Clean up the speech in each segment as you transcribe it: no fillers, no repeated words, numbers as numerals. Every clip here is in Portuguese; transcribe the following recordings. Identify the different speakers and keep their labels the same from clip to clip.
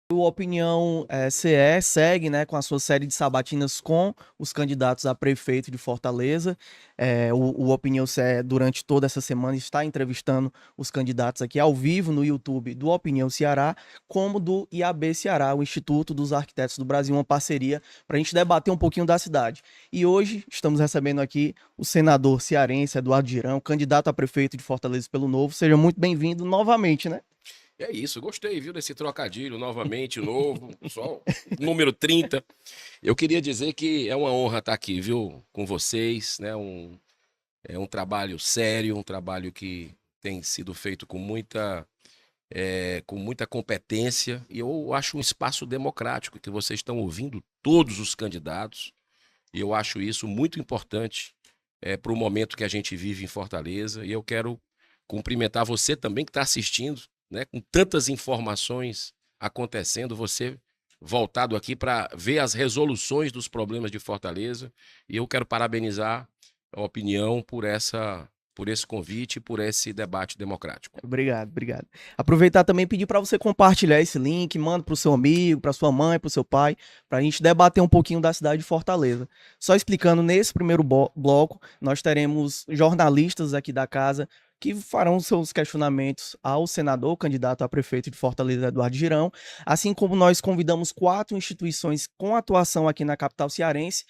Speaker 1: O Opinião CE segue, né, com a sua série de sabatinas com os candidatos a prefeito de Fortaleza. O Opinião CE, durante toda essa semana, está entrevistando os candidatos aqui ao vivo no YouTube do Opinião Ceará, como do IAB Ceará, o Instituto dos Arquitetos do Brasil, uma parceria para a gente debater um pouquinho da cidade. E hoje estamos recebendo aqui o senador cearense Eduardo Girão, candidato a prefeito de Fortaleza pelo Novo. Seja muito bem-vindo novamente, né?
Speaker 2: É isso, gostei, viu, desse trocadilho novamente, novo, só número 30. Eu queria dizer que é uma honra estar aqui, viu, com vocês, né? É um trabalho sério, um trabalho que tem sido feito com muita competência, e eu acho um espaço democrático, que vocês estão ouvindo todos os candidatos, e eu acho isso muito importante para o momento que a gente vive em Fortaleza, e eu quero cumprimentar você também que está assistindo, né, com tantas informações acontecendo, você voltado aqui para ver as resoluções dos problemas de Fortaleza, e eu quero parabenizar a opinião por esse convite, por esse debate democrático.
Speaker 1: Obrigado, obrigado. Aproveitar também e pedir para você compartilhar esse link, manda para o seu amigo, para sua mãe, para o seu pai, para a gente debater um pouquinho da cidade de Fortaleza. Só explicando, nesse primeiro bloco, nós teremos jornalistas aqui da casa que farão seus questionamentos ao senador, candidato a prefeito de Fortaleza, Eduardo Girão, assim como nós convidamos 4 instituições com atuação aqui na capital cearense,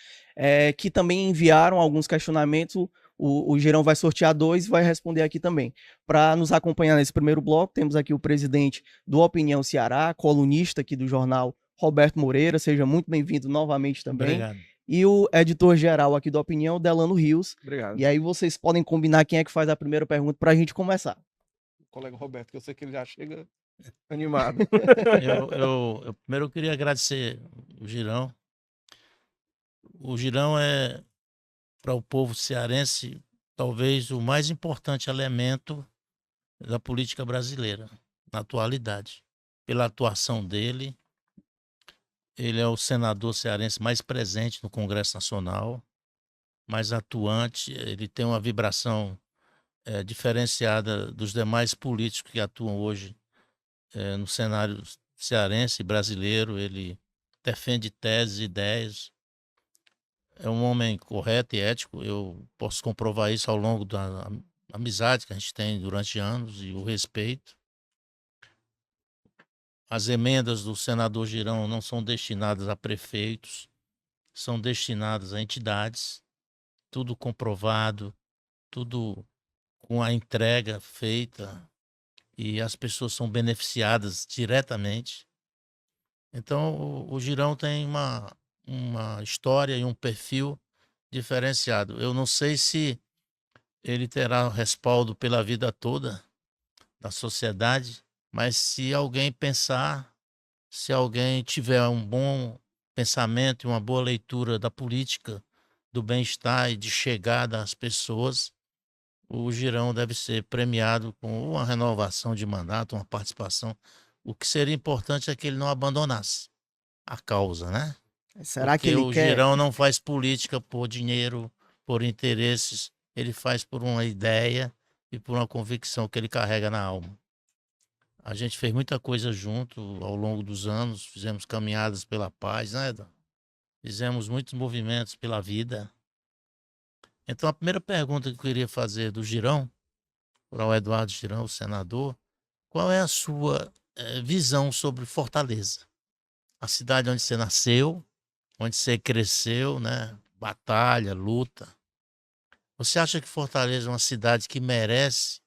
Speaker 1: que também enviaram alguns questionamentos. O Girão vai sortear 2 e vai responder aqui também. Para nos acompanhar nesse primeiro bloco, temos aqui o presidente do Opinião Ceará, colunista aqui do jornal, Roberto Moreira. Seja muito bem-vindo novamente também.
Speaker 3: Obrigado.
Speaker 1: E o editor-geral aqui do Opinião, Delano Rios.
Speaker 4: Obrigado.
Speaker 1: E aí vocês podem combinar quem é que faz a primeira pergunta para a gente começar.
Speaker 4: O colega Roberto, que eu sei que ele já chega animado.
Speaker 3: Eu primeiro queria agradecer o Girão. O Girão é, para o povo cearense, talvez o mais importante elemento da política brasileira, na atualidade. Pela atuação dele, ele é o senador cearense mais presente no Congresso Nacional, mais atuante, ele tem uma vibração diferenciada dos demais políticos que atuam hoje no cenário cearense e brasileiro. Ele defende teses e ideias. É um homem correto e ético. Eu posso comprovar isso ao longo da amizade que a gente tem durante anos e o respeito. As emendas do senador Girão não são destinadas a prefeitos, são destinadas a entidades, tudo comprovado, tudo com a entrega feita, e as pessoas são beneficiadas diretamente. Então, o Girão tem uma história e um perfil diferenciado. Eu não sei se ele terá respaldo pela vida toda da sociedade, mas se alguém pensar, se alguém tiver um bom pensamento e uma boa leitura da política, do bem-estar e de chegada às pessoas, o Girão deve ser premiado com uma renovação de mandato, uma participação. O que seria importante é que ele não abandonasse a causa, né?
Speaker 1: Será que
Speaker 3: Porque
Speaker 1: ele
Speaker 3: o
Speaker 1: quer?
Speaker 3: Girão não faz política por dinheiro, por interesses, ele faz por uma ideia e por uma convicção que ele carrega na alma. A gente fez muita coisa junto ao longo dos anos, fizemos caminhadas pela paz, né, Edu? Fizemos muitos movimentos pela vida. Então, a primeira pergunta que eu queria fazer do Girão, para o Eduardo Girão, o senador, qual é a sua visão sobre Fortaleza? A cidade onde você nasceu, onde você cresceu, né? Batalha, luta. Você acha que Fortaleza é uma cidade que merece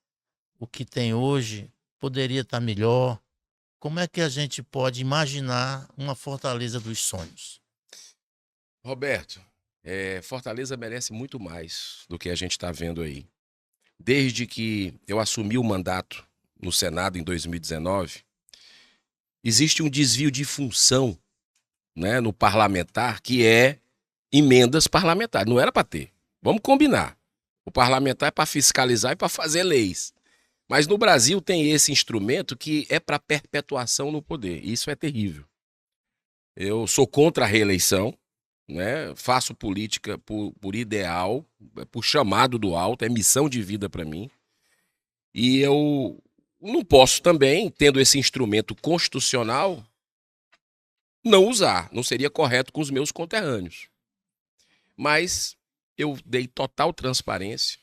Speaker 3: o que tem hoje? Poderia estar melhor? Como é que a gente pode imaginar uma Fortaleza dos sonhos?
Speaker 2: Roberto, Fortaleza merece muito mais do que a gente está vendo aí. Desde que eu assumi o mandato no Senado em 2019, existe um desvio de função, né, no parlamentar, que é emendas parlamentares. Não era para ter. Vamos combinar. O parlamentar é para fiscalizar e para fazer leis. Mas no Brasil tem esse instrumento que é para perpetuação no poder. Isso é terrível. Eu sou contra a reeleição, né? Faço política por ideal, por chamado do alto, é missão de vida para mim. E eu não posso também, tendo esse instrumento constitucional, não usar, não seria correto com os meus conterrâneos. Mas eu dei total transparência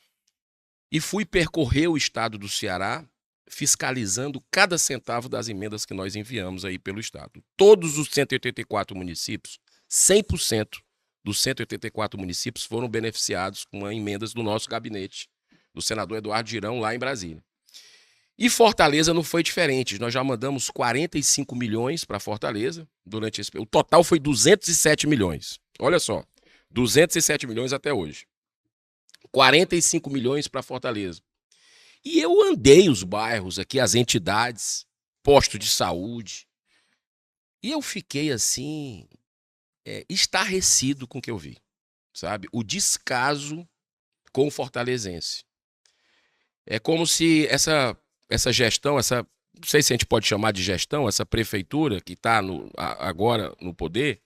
Speaker 2: e fui percorrer o estado do Ceará fiscalizando cada centavo das emendas que nós enviamos aí pelo estado. Todos os 184 municípios, 100% dos 184 municípios foram beneficiados com emendas do nosso gabinete, do senador Eduardo Girão, lá em Brasília. E Fortaleza não foi diferente. Nós já mandamos 45 milhões para Fortaleza durante esse período. O total foi 207 milhões. Olha só, 207 milhões até hoje. 45 milhões para Fortaleza. E eu andei os bairros aqui, as entidades, posto de saúde, e eu fiquei assim, estarrecido com o que eu vi, sabe? O descaso com o fortalezense. É como se essa gestão, não sei se a gente pode chamar de gestão, essa prefeitura que está agora no poder,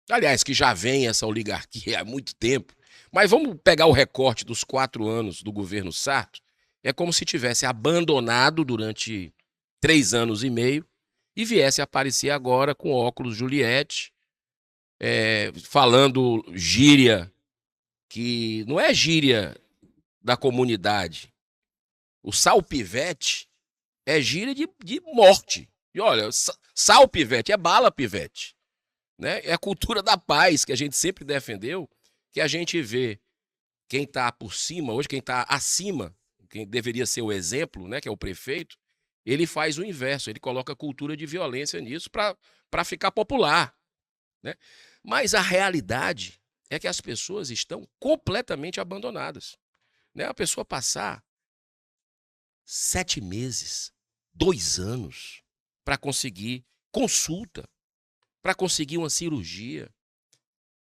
Speaker 2: aliás, que já vem essa oligarquia há muito tempo, mas vamos pegar o recorte dos 4 anos do governo Sarto, é como se tivesse abandonado durante 3 anos e meio e viesse aparecer agora com óculos Juliette, falando gíria que não é gíria da comunidade. O salpivete é gíria de morte. E olha, salpivete é bala pivete. Né? É a cultura da paz que a gente sempre defendeu, que a gente vê quem está por cima, hoje quem está acima, quem deveria ser o exemplo, né, que é o prefeito, ele faz o inverso, ele coloca cultura de violência nisso para ficar popular. Né? Mas a realidade é que as pessoas estão completamente abandonadas. Né? A pessoa passar 7 meses, 2 anos para conseguir consulta, para conseguir uma cirurgia.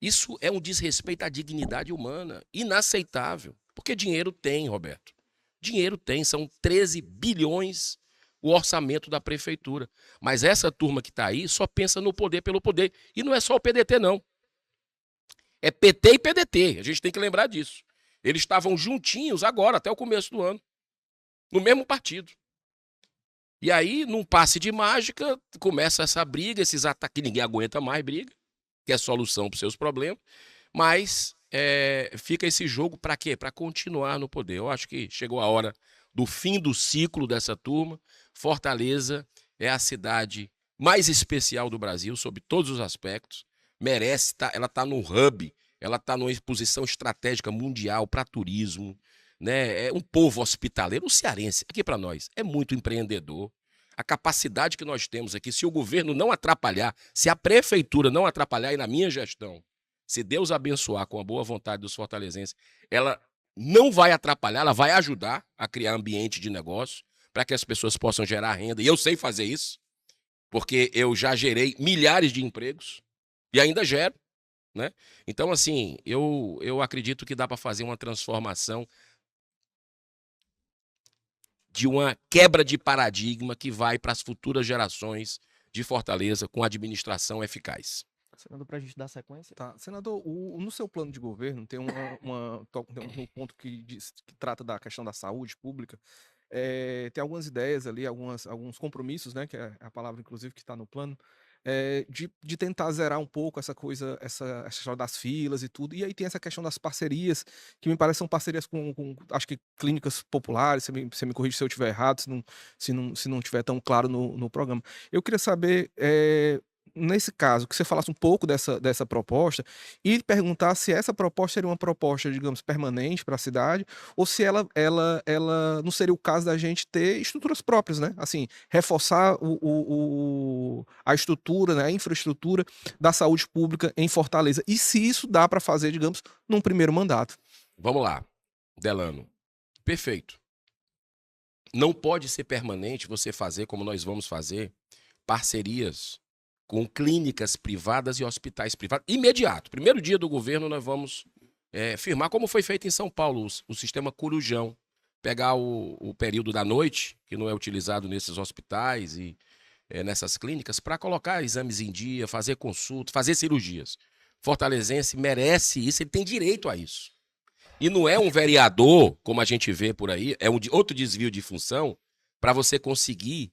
Speaker 2: Isso é um desrespeito à dignidade humana, inaceitável. Porque dinheiro tem, Roberto. Dinheiro tem, são 13 bilhões o orçamento da prefeitura. Mas essa turma que está aí só pensa no poder pelo poder. E não é só o PDT, não. É PT e PDT, a gente tem que lembrar disso. Eles estavam juntinhos agora, até o começo do ano, no mesmo partido. E aí, num passe de mágica, começa essa briga, esses ataques, que ninguém aguenta mais briga, que é solução para os seus problemas, mas fica esse jogo para quê? Para continuar no poder. Eu acho que chegou a hora do fim do ciclo dessa turma. Fortaleza é a cidade mais especial do Brasil, sob todos os aspectos. Merece, ela está no hub, ela está numa exposição estratégica mundial para turismo. Né? É um povo hospitaleiro, o cearense, aqui para nós, é muito empreendedor. A capacidade que nós temos aqui, se o governo não atrapalhar, se a prefeitura não atrapalhar, e na minha gestão, se Deus abençoar com a boa vontade dos fortalezenses, ela não vai atrapalhar, ela vai ajudar a criar ambiente de negócio para que as pessoas possam gerar renda. E eu sei fazer isso, porque eu já gerei milhares de empregos e ainda gero. Né? Então, assim, eu acredito que dá para fazer uma transformação de uma quebra de paradigma que vai para as futuras gerações de Fortaleza com administração eficaz.
Speaker 1: Senador, para a gente dar sequência.
Speaker 4: Tá. Senador, no seu plano de governo tem tem um ponto que trata da questão da saúde pública. Tem algumas ideias ali, alguns compromissos, né, que é a palavra, inclusive, que está no plano, de tentar zerar um pouco essa história das filas e tudo. E aí tem essa questão das parcerias, que me parece são parcerias com acho que clínicas populares. Você me corrige se eu estiver errado, se não estiver tão claro no programa. Eu queria saber, nesse caso, que você falasse um pouco dessa proposta e perguntar se essa proposta seria uma proposta, digamos, permanente para a cidade, ou se ela não seria o caso da gente ter estruturas próprias, né? Assim, reforçar a estrutura, né? A infraestrutura da saúde pública em Fortaleza. E se isso dá para fazer, digamos, num primeiro mandato.
Speaker 2: Vamos lá, Delano. Perfeito. Não pode ser permanente você fazer, como nós vamos fazer, parcerias com clínicas privadas e hospitais privados. Imediato. Primeiro dia do governo nós vamos firmar, como foi feito em São Paulo, o sistema Corujão. Pegar o período da noite, que não é utilizado nesses hospitais e nessas clínicas, para colocar exames em dia, fazer consulta, fazer cirurgias. Fortalezense merece isso, ele tem direito a isso. E não é um vereador, como a gente vê por aí, é outro desvio de função, para você conseguir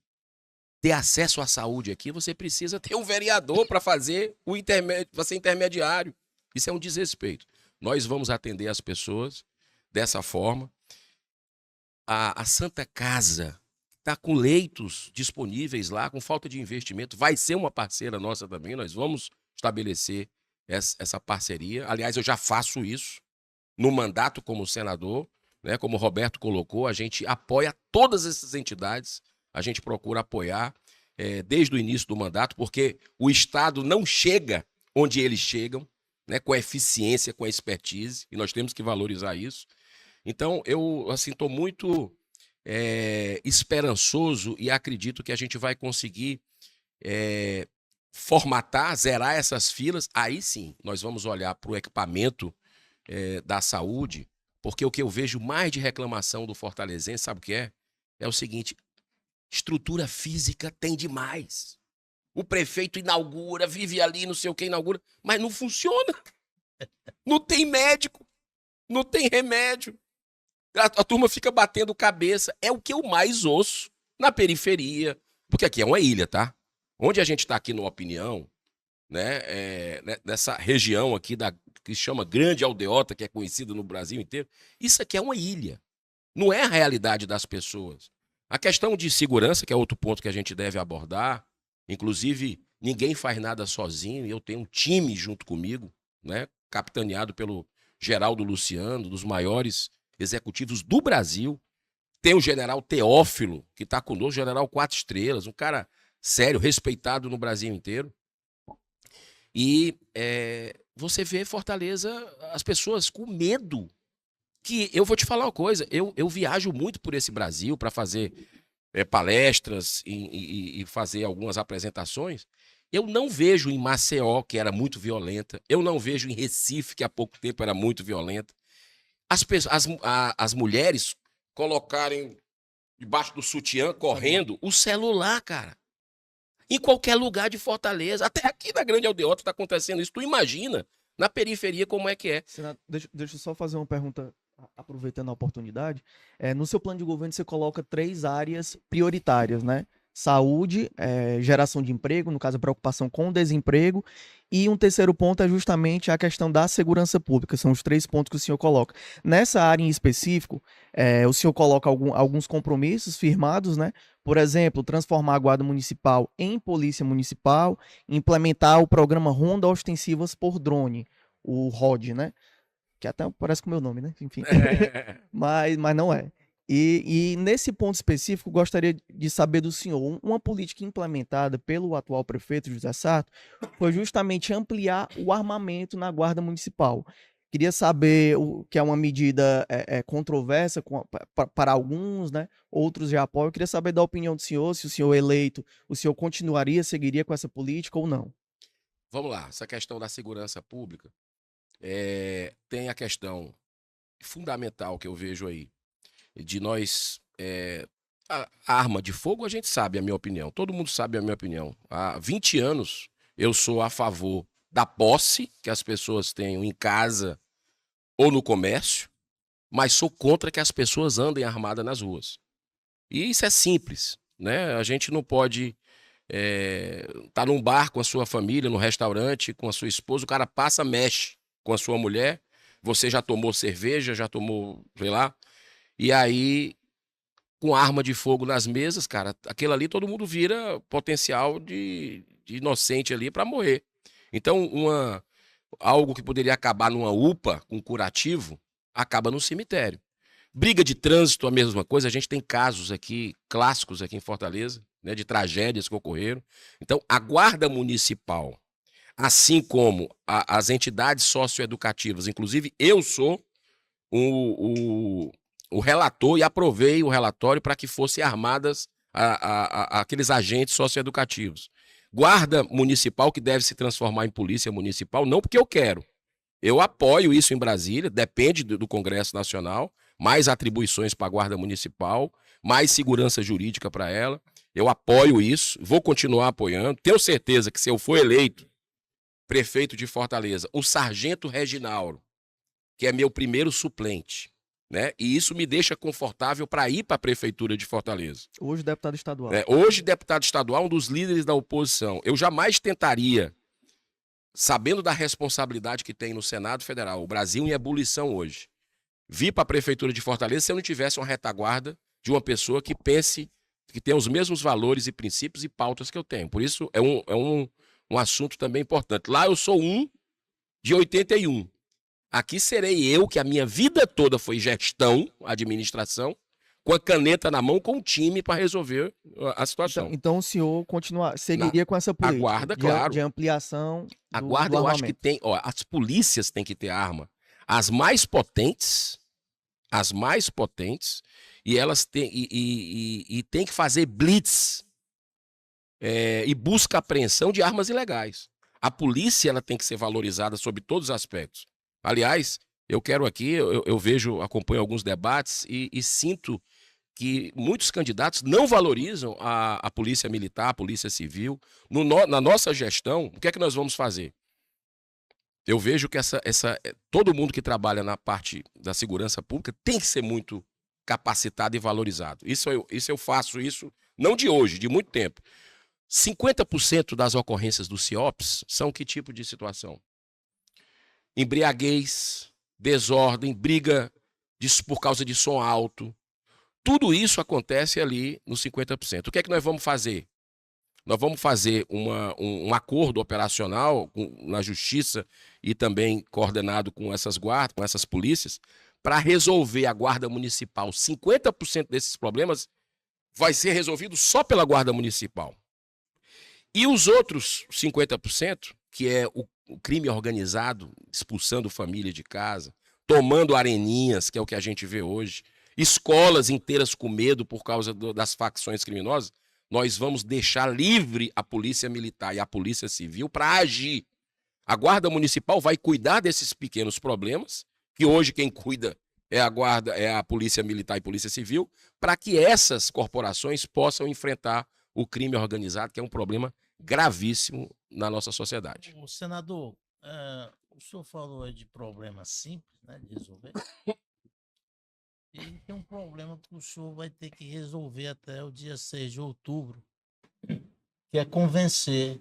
Speaker 2: ter acesso à saúde aqui, você precisa ter um vereador para fazer para ser intermediário. Isso é um desrespeito. Nós vamos atender as pessoas dessa forma. A Santa Casa está com leitos disponíveis lá, com falta de investimento, vai ser uma parceira nossa também, nós vamos estabelecer essa parceria. Aliás, eu já faço isso no mandato como senador, né? Como o Roberto colocou, a gente apoia todas essas entidades, a gente procura apoiar desde o início do mandato, porque o Estado não chega onde eles chegam, né? Com a eficiência, com a expertise, e nós temos que valorizar isso. Então, eu assim, estou muito esperançoso e acredito que a gente vai conseguir formatar, zerar essas filas. Aí sim, nós vamos olhar para o equipamento da saúde, porque o que eu vejo mais de reclamação do fortalezense, sabe o que é? É o seguinte, estrutura física tem demais. O prefeito inaugura, vive ali, não sei o que, inaugura, mas não funciona. Não tem médico, não tem remédio. A turma fica batendo cabeça. É o que eu mais ouço na periferia. Porque aqui é uma ilha, tá? Onde a gente está aqui no Opinião, né? Nessa região aqui que se chama Grande Aldeota, que é conhecida no Brasil inteiro. Isso aqui é uma ilha. Não é a realidade das pessoas. A questão de segurança, que é outro ponto que a gente deve abordar. Inclusive, ninguém faz nada sozinho. Eu tenho um time junto comigo, né? Capitaneado pelo Geraldo Luciano, dos maiores executivos do Brasil. Tem o general Teófilo, que está conosco, general 4 estrelas, um cara sério, respeitado no Brasil inteiro. E você vê Fortaleza, as pessoas com medo. Que eu vou te falar uma coisa, eu viajo muito por esse Brasil para fazer palestras e fazer algumas apresentações. Eu não vejo em Maceió, que era muito violenta, eu não vejo em Recife, que há pouco tempo era muito violenta, as mulheres colocarem debaixo do sutiã, correndo, o celular, cara. Em qualquer lugar de Fortaleza, até aqui na Grande Aldeota está acontecendo isso. Tu imagina, na periferia, como é que é.
Speaker 1: Senado, deixa eu só fazer uma pergunta, aproveitando a oportunidade. No seu plano de governo, você coloca 3 áreas prioritárias, né? Saúde, geração de emprego, no caso, a preocupação com o desemprego, e um terceiro ponto é justamente a questão da segurança pública. São os 3 pontos que o senhor coloca. Nessa área em específico, o senhor coloca alguns compromissos firmados, né? Por exemplo, transformar a Guarda Municipal em Polícia Municipal, implementar o programa Ronda Ostensivas por Drone, o ROD, né? Que até parece com o meu nome, né? Enfim. Mas não é. E nesse ponto específico, gostaria de saber do senhor, uma política implementada pelo atual prefeito José Sarto foi justamente ampliar o armamento na Guarda Municipal. Queria saber o que é uma medida controversa para alguns, né? Outros já apoiam. Eu queria saber da opinião do senhor, se o senhor eleito, o senhor continuaria, seguiria com essa política ou não?
Speaker 2: Vamos lá, essa questão da segurança pública, tem a questão fundamental que eu vejo aí, de nós... a arma de fogo, a gente sabe a minha opinião, todo mundo sabe a minha opinião. Há 20 anos eu sou a favor da posse que as pessoas tenham em casa ou no comércio, mas sou contra que as pessoas andem armadas nas ruas. E isso é simples, né? A gente não pode tá num bar com a sua família, no restaurante, com a sua esposa, o cara passa, mexe com a sua mulher, você já tomou cerveja, já tomou, sei lá, e aí, com arma de fogo nas mesas, cara, aquilo ali todo mundo vira potencial de inocente ali para morrer. Então, algo que poderia acabar numa UPA, com curativo, acaba no cemitério. Briga de trânsito, a mesma coisa. A gente tem casos aqui, clássicos aqui em Fortaleza, né, de tragédias que ocorreram. Então, a Guarda Municipal, assim como as entidades socioeducativas, inclusive eu sou o relator e aprovei o relatório para que fossem armadas aqueles agentes socioeducativos. Guarda Municipal, que deve se transformar em Polícia Municipal, não porque eu quero. Eu apoio isso em Brasília, depende do Congresso Nacional, mais atribuições para a Guarda Municipal, mais segurança jurídica para ela. Eu apoio isso, vou continuar apoiando. Tenho certeza que se eu for eleito prefeito de Fortaleza, o Sargento Reginaldo, que é meu primeiro suplente, né? E isso me deixa confortável para ir para a Prefeitura de Fortaleza.
Speaker 1: Hoje, deputado estadual.
Speaker 2: Hoje, deputado estadual, um dos líderes da oposição. Eu jamais tentaria, sabendo da responsabilidade que tem no Senado Federal, o Brasil em ebulição hoje, vir para a Prefeitura de Fortaleza se eu não tivesse uma retaguarda de uma pessoa que pense, que tenha os mesmos valores e princípios e pautas que eu tenho. Por isso, é um assunto também importante. Lá eu sou um de 81. Aqui serei eu, que a minha vida toda foi gestão, administração, com a caneta na mão, com o time para resolver a situação.
Speaker 1: Então o senhor seguiria com essa política
Speaker 2: guarda, claro.
Speaker 1: de ampliação
Speaker 2: A
Speaker 1: do
Speaker 2: guarda, eu acho que
Speaker 1: armamento.
Speaker 2: tem. Ó, as polícias têm que ter arma. As mais potentes, e elas têm, e tem que fazer blitz e busca apreensão de armas ilegais. A polícia ela tem que ser valorizada sob todos os aspectos. Aliás, eu quero aqui, eu vejo, acompanho alguns debates e sinto que muitos candidatos não valorizam a polícia militar, a polícia civil. Na nossa gestão, o que é que nós vamos fazer? Eu vejo que todo mundo que trabalha na parte da segurança pública tem que ser muito capacitado e valorizado. Isso eu faço isso, não de hoje, de muito tempo. 50% das ocorrências do CIOPS são que tipo de situação? Embriaguez, desordem, briga por causa de som alto. Tudo isso acontece ali nos 50%. O que é que nós vamos fazer? Nós vamos fazer um acordo operacional na justiça e também coordenado com essas guardas, com essas polícias, para resolver a guarda municipal. 50% desses problemas vai ser resolvido só pela guarda municipal. E os outros 50%, que é o crime organizado, expulsando família de casa, tomando areninhas, que é o que a gente vê hoje, escolas inteiras com medo por causa das facções criminosas, nós vamos deixar livre a polícia militar e a polícia civil para agir. A guarda municipal vai cuidar desses pequenos problemas, que hoje quem cuida é a polícia militar e polícia civil, para que essas corporações possam enfrentar o crime organizado, que é um problema gravíssimo na nossa sociedade.
Speaker 3: O senador, o senhor falou aí de problemas simples, né, de resolver. E tem um problema que o senhor vai ter que resolver até o dia 6 de outubro, que é convencer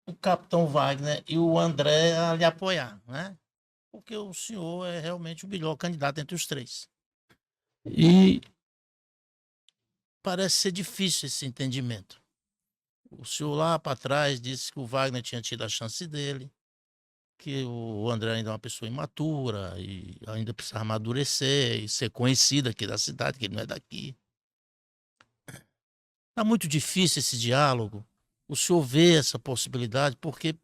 Speaker 3: o capitão Wagner e o André a lhe apoiar, né? Porque o senhor é realmente o melhor candidato entre os três. E parece ser difícil esse entendimento. O senhor lá para trás disse que o Wagner tinha tido a chance dele, que o André ainda é uma pessoa imatura e ainda precisa amadurecer e ser conhecido aqui da cidade, que ele não é daqui. Está muito difícil esse diálogo. O senhor vê essa possibilidade, porque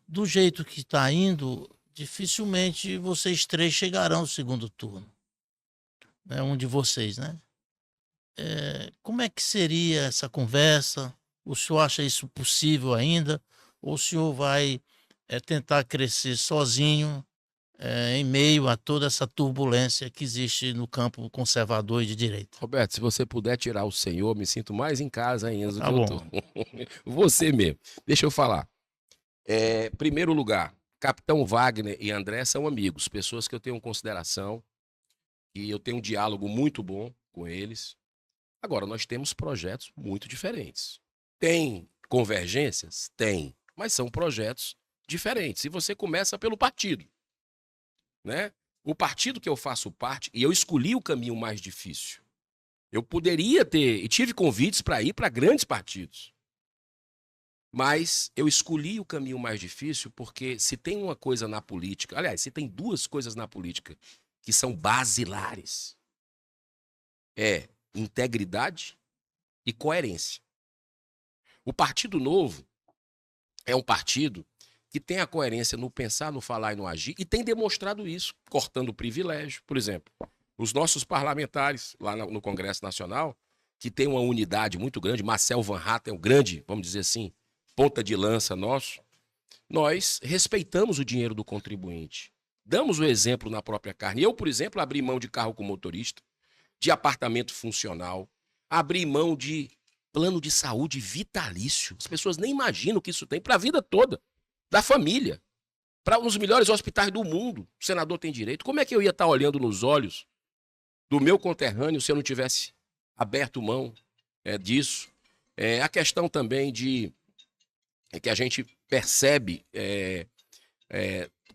Speaker 3: do jeito que está indo, dificilmente vocês três chegarão ao segundo turno. É um de vocês, né? Como é que seria essa conversa? O senhor acha isso possível ainda? Ou o senhor vai tentar crescer sozinho em meio a toda essa turbulência que existe no campo conservador e de direita?
Speaker 2: Roberto, se você puder tirar o senhor, me sinto mais em casa ainda do
Speaker 3: Tá
Speaker 2: que
Speaker 3: bom.
Speaker 2: eu tô. Você mesmo. Deixa eu falar. Primeiro lugar, Capitão Wagner e André são amigos, pessoas que eu tenho consideração e eu tenho um diálogo muito bom com eles. Agora, nós temos projetos muito diferentes. Tem convergências? Tem, mas são projetos diferentes. E você começa pelo partido, né? O partido que eu faço parte, e eu escolhi o caminho mais difícil. Eu poderia ter, e tive convites para ir para grandes partidos. Mas eu escolhi o caminho mais difícil porque se tem uma coisa na política, aliás, se tem duas coisas na política que são basilares, é integridade e coerência. O Partido Novo é um partido que tem a coerência no pensar, no falar e no agir, e tem demonstrado isso, cortando o privilégio. Por exemplo, os nossos parlamentares lá no Congresso Nacional, que tem uma unidade muito grande, Marcel Van Hatten é um grande, vamos dizer assim, ponta de lança nosso, nós respeitamos o dinheiro do contribuinte. Damos o exemplo na própria carne. Eu, por exemplo, abri mão de carro com motorista, de apartamento funcional, abri mão de plano de saúde vitalício. As pessoas nem imaginam o que isso tem para a vida toda, da família. para um dos melhores hospitais do mundo. O senador tem direito. Como é que eu ia estar olhando nos olhos do meu conterrâneo se eu não tivesse aberto mão disso? A questão também que a gente percebe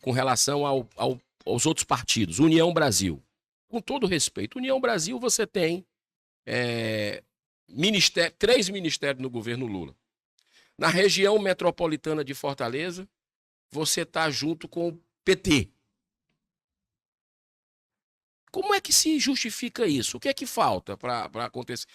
Speaker 2: com relação aos outros partidos. União Brasil. Com todo respeito, União Brasil, você tem 3 ministérios no governo Lula. Na região metropolitana de Fortaleza, você está junto com o PT. Como é que se justifica isso? O que é que falta para acontecer?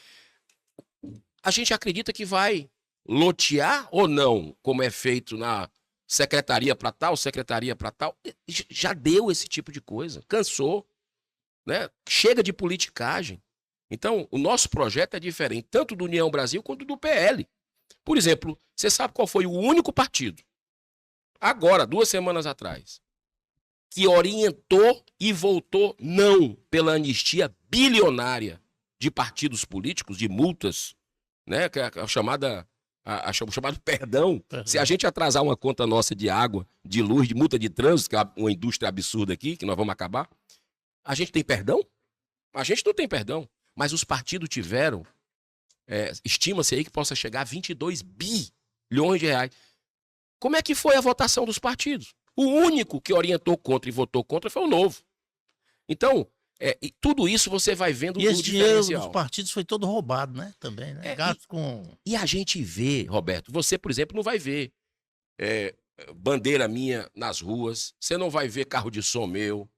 Speaker 2: A gente acredita que vai lotear ou não, como é feito na secretaria para tal, secretaria para tal? Já deu esse tipo de coisa, cansou, né? Chega de politicagem. Então, o nosso projeto é diferente, tanto do União Brasil quanto do PL. Por exemplo, você sabe qual foi o único partido, agora, 2 semanas atrás, que orientou e votou não pela anistia bilionária de partidos políticos, de multas, né? Que é a chamada, o chamado perdão. Se a gente atrasar uma conta nossa de água, de luz, de multa de trânsito, que é uma indústria absurda aqui, que nós vamos acabar, a gente tem perdão? A gente não tem perdão. Mas os partidos tiveram, estima-se aí que possa chegar a 22 bilhões de reais. Como é que foi a votação dos partidos? O único que orientou contra e votou contra foi o Novo. Então, e tudo isso você vai vendo
Speaker 3: e esse dinheiro dos partidos foi todo roubado, né? Também, né? Gasto com...
Speaker 2: E a gente vê, Roberto, você, por exemplo, não vai ver bandeira minha nas ruas, você não vai ver carro de som meu,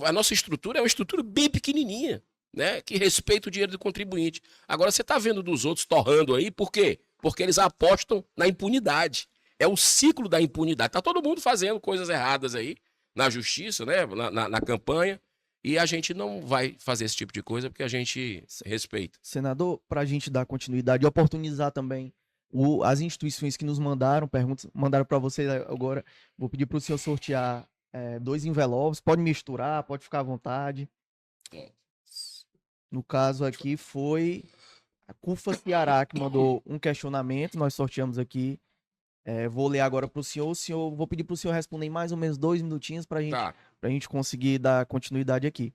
Speaker 2: a nossa estrutura é uma estrutura bem pequenininha, né? Que respeita o dinheiro do contribuinte. Agora, você está vendo dos outros torrando aí, por quê? Porque eles apostam na impunidade. É o ciclo da impunidade. Tá todo mundo fazendo coisas erradas aí, na justiça, né? Na campanha, e a gente não vai fazer esse tipo de coisa porque a gente respeita.
Speaker 1: Senador, para a gente dar continuidade e oportunizar também as instituições que nos mandaram perguntas, mandaram para você agora, vou pedir para o senhor sortear 2 envelopes, pode misturar, pode ficar à vontade. No caso aqui foi a CUFA Ceará que mandou um questionamento, nós sorteamos aqui. Vou ler agora para o senhor. Vou pedir para o senhor responder em mais ou menos 2 minutinhos para a gente conseguir dar continuidade aqui.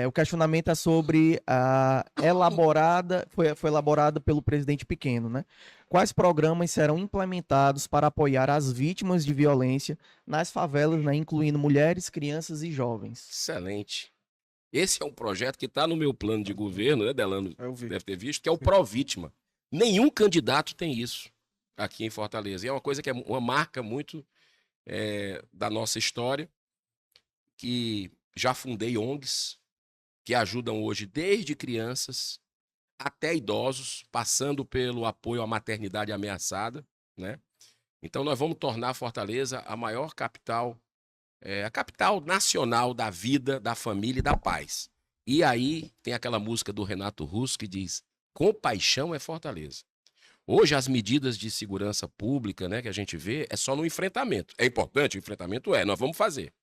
Speaker 1: O questionamento é sobre foi elaborada pelo presidente Pequeno, né? Quais programas serão implementados para apoiar as vítimas de violência nas favelas, né, incluindo mulheres, crianças e jovens?
Speaker 2: Excelente. Esse é um projeto que está no meu plano de governo, né, Delano? Deve ter visto, que é o Pró-Vítima. Nenhum candidato tem isso aqui em Fortaleza. E é uma coisa que é uma marca muito da nossa história, que já fundei ONGs, que ajudam hoje desde crianças até idosos, passando pelo apoio à maternidade ameaçada, né? Então nós vamos tornar Fortaleza a maior capital, a capital nacional da vida, da família e da paz. E aí tem aquela música do Renato Russo que diz: compaixão é Fortaleza. Hoje as medidas de segurança pública, né, que a gente vê, é só no enfrentamento. É importante, o enfrentamento nós vamos fazer.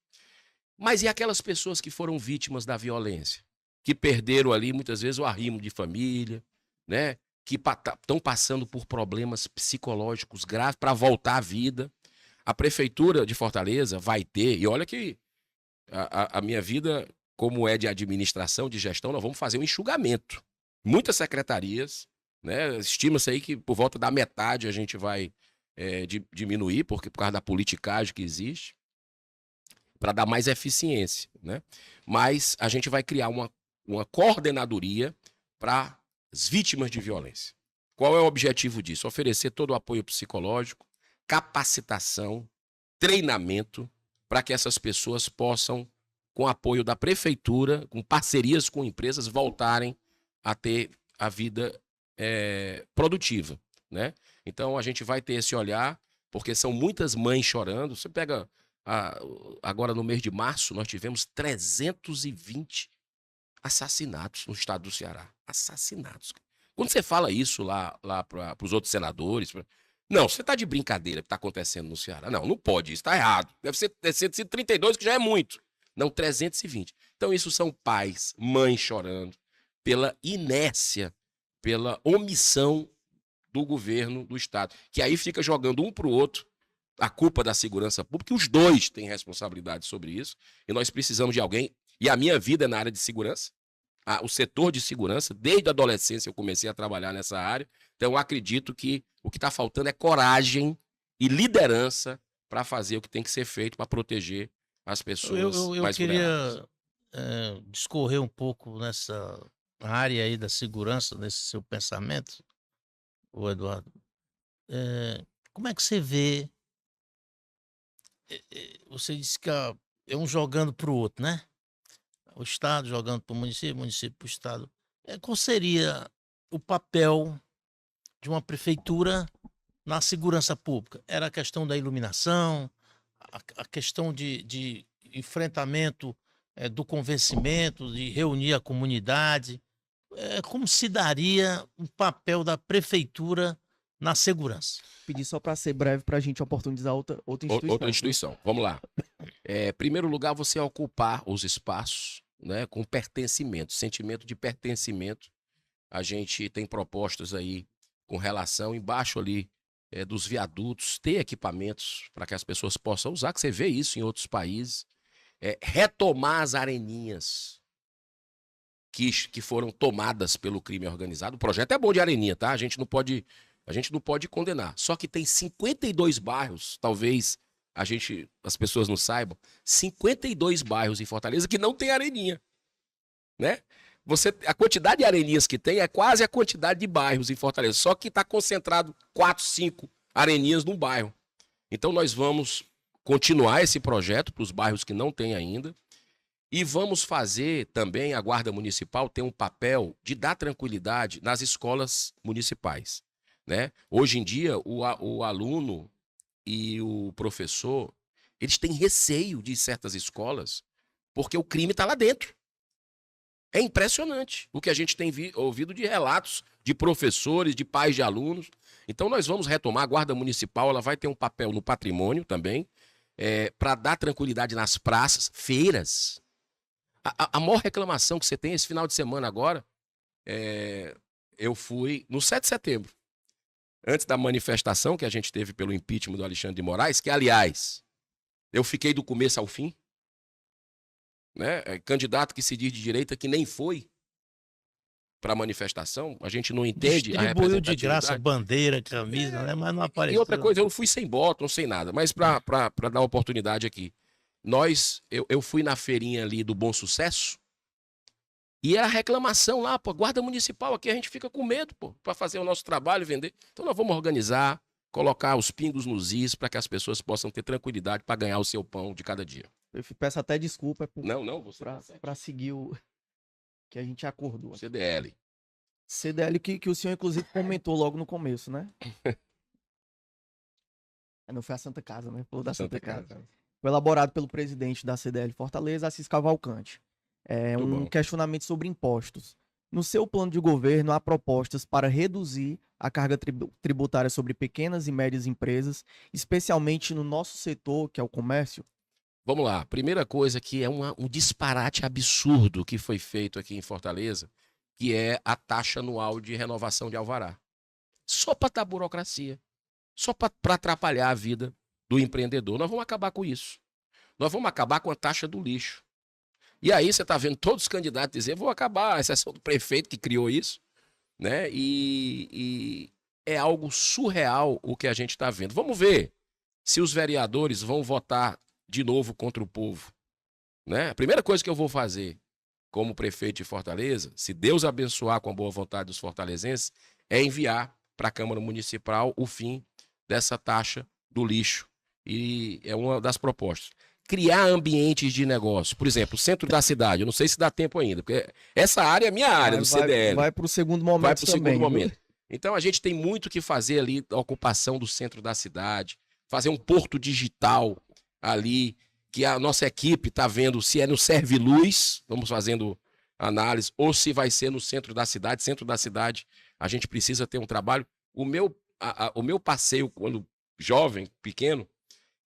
Speaker 2: Mas e aquelas pessoas que foram vítimas da violência? Que perderam ali, muitas vezes, o arrimo de família, né? Que estão passando por problemas psicológicos graves para voltar à vida. A Prefeitura de Fortaleza vai ter, e olha que a minha vida, como é de administração, de gestão, nós vamos fazer um enxugamento. Muitas secretarias, né? Estima-se aí que por volta da metade a gente vai diminuir, por causa da politicagem que existe, para dar mais eficiência, né? Mas a gente vai criar uma coordenadoria para as vítimas de violência. Qual é o objetivo disso? Oferecer todo o apoio psicológico, capacitação, treinamento, para que essas pessoas possam, com apoio da prefeitura, com parcerias com empresas, voltarem a ter a vida produtiva, né? Então a gente vai ter esse olhar, porque são muitas mães chorando. Você pega, agora no mês de março, nós tivemos 320 assassinatos no estado do Ceará. Assassinatos. Quando você fala isso lá para os outros senadores, não, você está de brincadeira que está acontecendo no Ceará. Não pode, isso está errado. Deve ser 132, que já é muito. Não, 320. Então isso são pais, mães chorando pela inércia, pela omissão do governo do estado, que aí fica jogando um para o outro a culpa da segurança pública, e os dois têm responsabilidade sobre isso, e nós precisamos de alguém, e a minha vida é na área de segurança, o setor de segurança, desde a adolescência eu comecei a trabalhar nessa área, então eu acredito que o que está faltando é coragem e liderança para fazer o que tem que ser feito para proteger as pessoas
Speaker 3: Eu
Speaker 2: mais vulneráveis.
Speaker 3: queria discorrer um pouco nessa área aí da segurança, nesse seu pensamento, ô Eduardo. Como é que você vê? Você disse que é um jogando para o outro, né? O Estado jogando para o município para o Estado. Qual seria o papel de uma prefeitura na segurança pública? Era a questão da iluminação, a questão de enfrentamento do convencimento, de reunir a comunidade. Como se daria o papel da prefeitura na segurança?
Speaker 1: Pedir só para ser breve para a gente oportunizar outra instituição.
Speaker 2: Outra instituição. Vamos lá. Em primeiro lugar, você ocupar os espaços, né, com pertencimento, sentimento de pertencimento. A gente tem propostas aí com relação embaixo ali dos viadutos, ter equipamentos para que as pessoas possam usar, que você vê isso em outros países. Retomar as areninhas que foram tomadas pelo crime organizado. O projeto é bom de areninha, tá? A gente não pode condenar. Só que tem 52 bairros, talvez as pessoas não saibam, 52 bairros em Fortaleza que não tem areninha, né? A quantidade de areninhas que tem é quase a quantidade de bairros em Fortaleza, só que está concentrado 4, 5 areninhas num bairro. Então nós vamos continuar esse projeto para os bairros que não tem ainda e vamos fazer também, a Guarda Municipal tem um papel de dar tranquilidade nas escolas municipais, né? Hoje em dia, o aluno e o professor, eles têm receio de certas escolas porque o crime está lá dentro. É impressionante o que a gente tem ouvido de relatos de professores, de pais de alunos. Então nós vamos retomar, a Guarda Municipal ela vai ter um papel no patrimônio também, para dar tranquilidade nas praças, feiras. A maior reclamação que você tem esse final de semana agora, eu fui no 7 de setembro, antes da manifestação que a gente teve pelo impeachment do Alexandre de Moraes, que, aliás, eu fiquei do começo ao fim, né? Candidato que se diz de direita que nem foi para a manifestação, a gente não entende a
Speaker 3: Distribuiu de graça
Speaker 2: representatividade.
Speaker 3: bandeira, camisa, né? Mas não apareceu.
Speaker 2: E outra coisa, eu não fui sem bottom, sem nada, mas para dar oportunidade aqui, eu fui na feirinha ali do Bom Sucesso, e era reclamação lá, pô, Guarda Municipal, aqui a gente fica com medo, pô, para fazer o nosso trabalho e vender. Então nós vamos organizar, colocar os pingos nos is para que as pessoas possam ter tranquilidade para ganhar o seu pão de cada dia.
Speaker 1: Eu peço até desculpa
Speaker 2: Você
Speaker 1: para seguir o que a gente acordou.
Speaker 2: CDL.
Speaker 1: CDL que o senhor, inclusive, comentou logo no começo, né? Não foi a Santa Casa, né? Falou da Santa Casa. Foi elaborado pelo presidente da CDL Fortaleza, Assis Cavalcante. É
Speaker 2: Muito
Speaker 1: um
Speaker 2: bom.
Speaker 1: questionamento sobre impostos. No seu plano de governo, há propostas para reduzir a carga tributária sobre pequenas e médias empresas, especialmente no nosso setor, que é o comércio?
Speaker 2: Vamos lá. Primeira coisa que é um disparate absurdo que foi feito aqui em Fortaleza, que é a taxa anual de renovação de alvará. Só para dar burocracia. Só para atrapalhar a vida do empreendedor. Nós vamos acabar com isso. Nós vamos acabar com a taxa do lixo. E aí você está vendo todos os candidatos dizer, vou acabar, a exceção do prefeito que criou isso, né? E é algo surreal o que a gente está vendo. Vamos ver se os vereadores vão votar de novo contra o povo, né? A primeira coisa que eu vou fazer como prefeito de Fortaleza, se Deus abençoar com a boa vontade dos fortalezenses, é enviar para a Câmara Municipal o fim dessa taxa do lixo. E é uma das propostas. Criar ambientes de negócio. Por exemplo, o centro da cidade. Eu não sei se dá tempo ainda, porque essa área é minha área, do CDL.
Speaker 1: Vai para o segundo momento
Speaker 2: Vai para o
Speaker 1: também,
Speaker 2: segundo
Speaker 1: viu?
Speaker 2: momento. Então a gente tem muito que fazer ali, a ocupação do centro da cidade, fazer um porto digital ali, que a nossa equipe está vendo se é no Serviluz, vamos fazendo análise, ou se vai ser no centro da cidade. Centro da cidade, a gente precisa ter um trabalho. O meu passeio, quando jovem, pequeno,